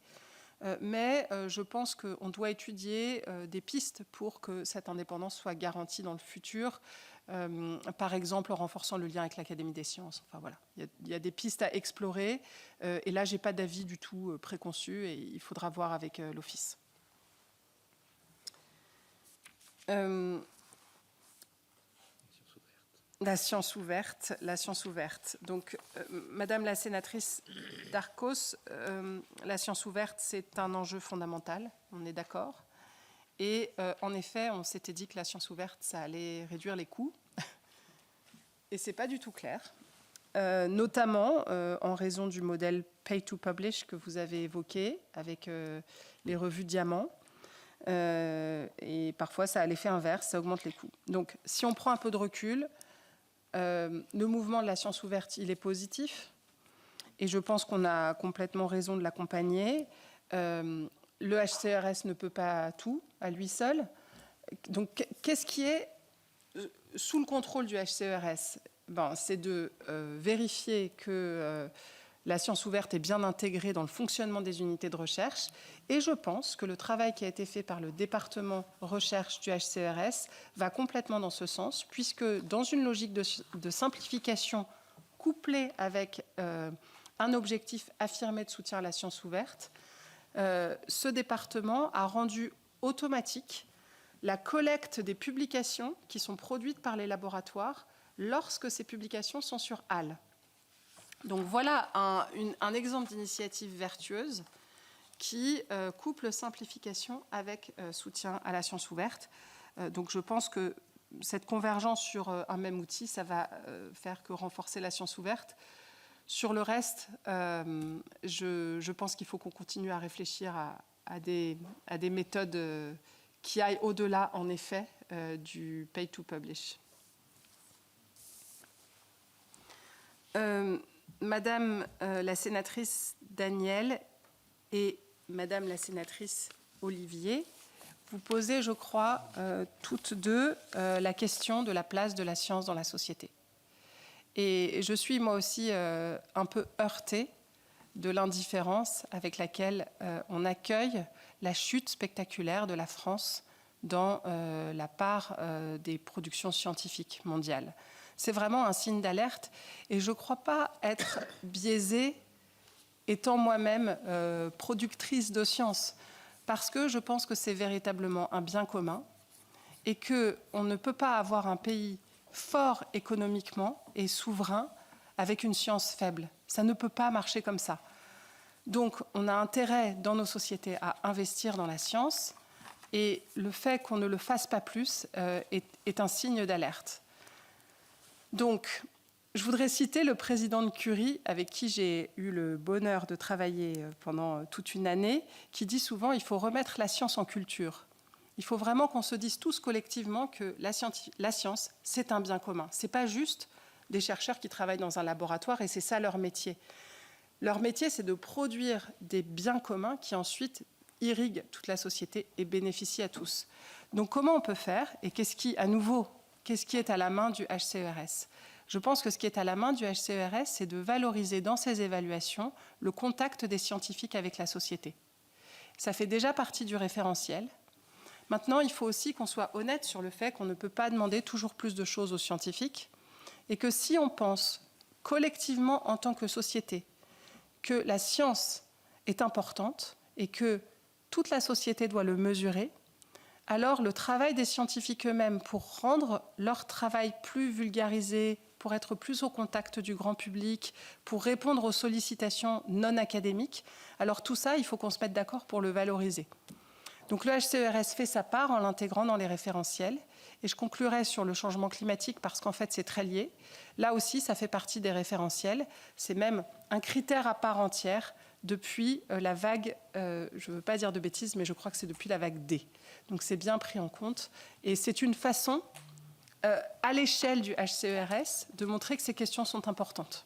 Speaker 2: Mais je pense qu'on doit étudier des pistes pour que cette indépendance soit garantie dans le futur. Par exemple, en renforçant le lien avec l'Académie des sciences. Enfin, voilà. Il y a des pistes à explorer. Et là, je n'ai pas d'avis du tout préconçu. Et il faudra voir avec l'Office. La science ouverte. Donc, Madame la sénatrice Darcos, la science ouverte, c'est un enjeu fondamental, on est d'accord. Et en effet, on s'était dit que la science ouverte, ça allait réduire les coûts. Et ce n'est pas du tout clair, notamment en raison du modèle Pay to Publish que vous avez évoqué avec les revues Diamant. Et parfois, ça a l'effet inverse, ça augmente les coûts. Donc, si on prend un peu de recul, le mouvement de la science ouverte, il est positif. Et je pense qu'on a complètement raison de l'accompagner. Le HCERES ne peut pas tout à lui seul. Donc, qu'est-ce qui est sous le contrôle du HCERES? C'est de vérifier que la science ouverte est bien intégrée dans le fonctionnement des unités de recherche. Et je pense que le travail qui a été fait par le département recherche du HCERES va complètement dans ce sens, puisque dans une logique de simplification couplée avec un objectif affirmé de soutien à la science ouverte, ce département a rendu automatique la collecte des publications qui sont produites par les laboratoires lorsque ces publications sont sur HAL. Donc voilà un exemple d'initiative vertueuse qui couple simplification avec soutien à la science ouverte. Donc je pense que cette convergence sur un même outil, ça va faire que renforcer la science ouverte. Sur le reste, je pense qu'il faut qu'on continue à réfléchir à des méthodes qui aillent au-delà, en effet, du pay to publish. Madame la sénatrice Daniel et Madame la sénatrice Olivier, vous posez, je crois, toutes deux la question de la place de la science dans la société. Et je suis moi aussi un peu heurtée de l'indifférence avec laquelle on accueille la chute spectaculaire de la France dans la part des productions scientifiques mondiales. C'est vraiment un signe d'alerte et je ne crois pas être biaisée, étant moi-même productrice de science, parce que je pense que c'est véritablement un bien commun et qu'on ne peut pas avoir un pays fort économiquement et souverain avec une science faible. Ça ne peut pas marcher comme ça. Donc, on a intérêt dans nos sociétés à investir dans la science et le fait qu'on ne le fasse pas plus est un signe d'alerte. Donc, je voudrais citer le président de Curie, avec qui j'ai eu le bonheur de travailler pendant toute une année, qui dit souvent qu'il faut remettre la science en culture. Il faut vraiment qu'on se dise tous collectivement que la science, c'est un bien commun. Ce n'est pas juste des chercheurs qui travaillent dans un laboratoire et c'est ça leur métier. Leur métier, c'est de produire des biens communs qui ensuite irriguent toute la société et bénéficient à tous. Donc comment on peut faire et qu'est-ce qui est à la main du HCERES? Je pense que ce qui est à la main du HCERES, c'est de valoriser dans ses évaluations le contact des scientifiques avec la société. Ça fait déjà partie du référentiel. Maintenant, il faut aussi qu'on soit honnête sur le fait qu'on ne peut pas demander toujours plus de choses aux scientifiques et que si on pense collectivement en tant que société que la science est importante et que toute la société doit le mesurer, alors le travail des scientifiques eux-mêmes pour rendre leur travail plus vulgarisé, pour être plus au contact du grand public, pour répondre aux sollicitations non académiques, alors tout ça, il faut qu'on se mette d'accord pour le valoriser. Donc le HCERES fait sa part en l'intégrant dans les référentiels. Et je conclurai sur le changement climatique parce qu'en fait, c'est très lié. Là aussi, ça fait partie des référentiels. C'est même un critère à part entière depuis la vague, je ne veux pas dire de bêtises, mais je crois que c'est depuis la vague D. Donc c'est bien pris en compte. Et c'est une façon, à l'échelle du HCERES, de montrer que ces questions sont importantes.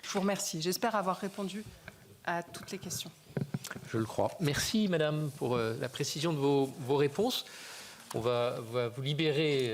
Speaker 2: Je vous remercie. J'espère avoir répondu à toutes les questions.
Speaker 1: Je le crois. Merci, madame, pour la précision de vos réponses. On va vous libérer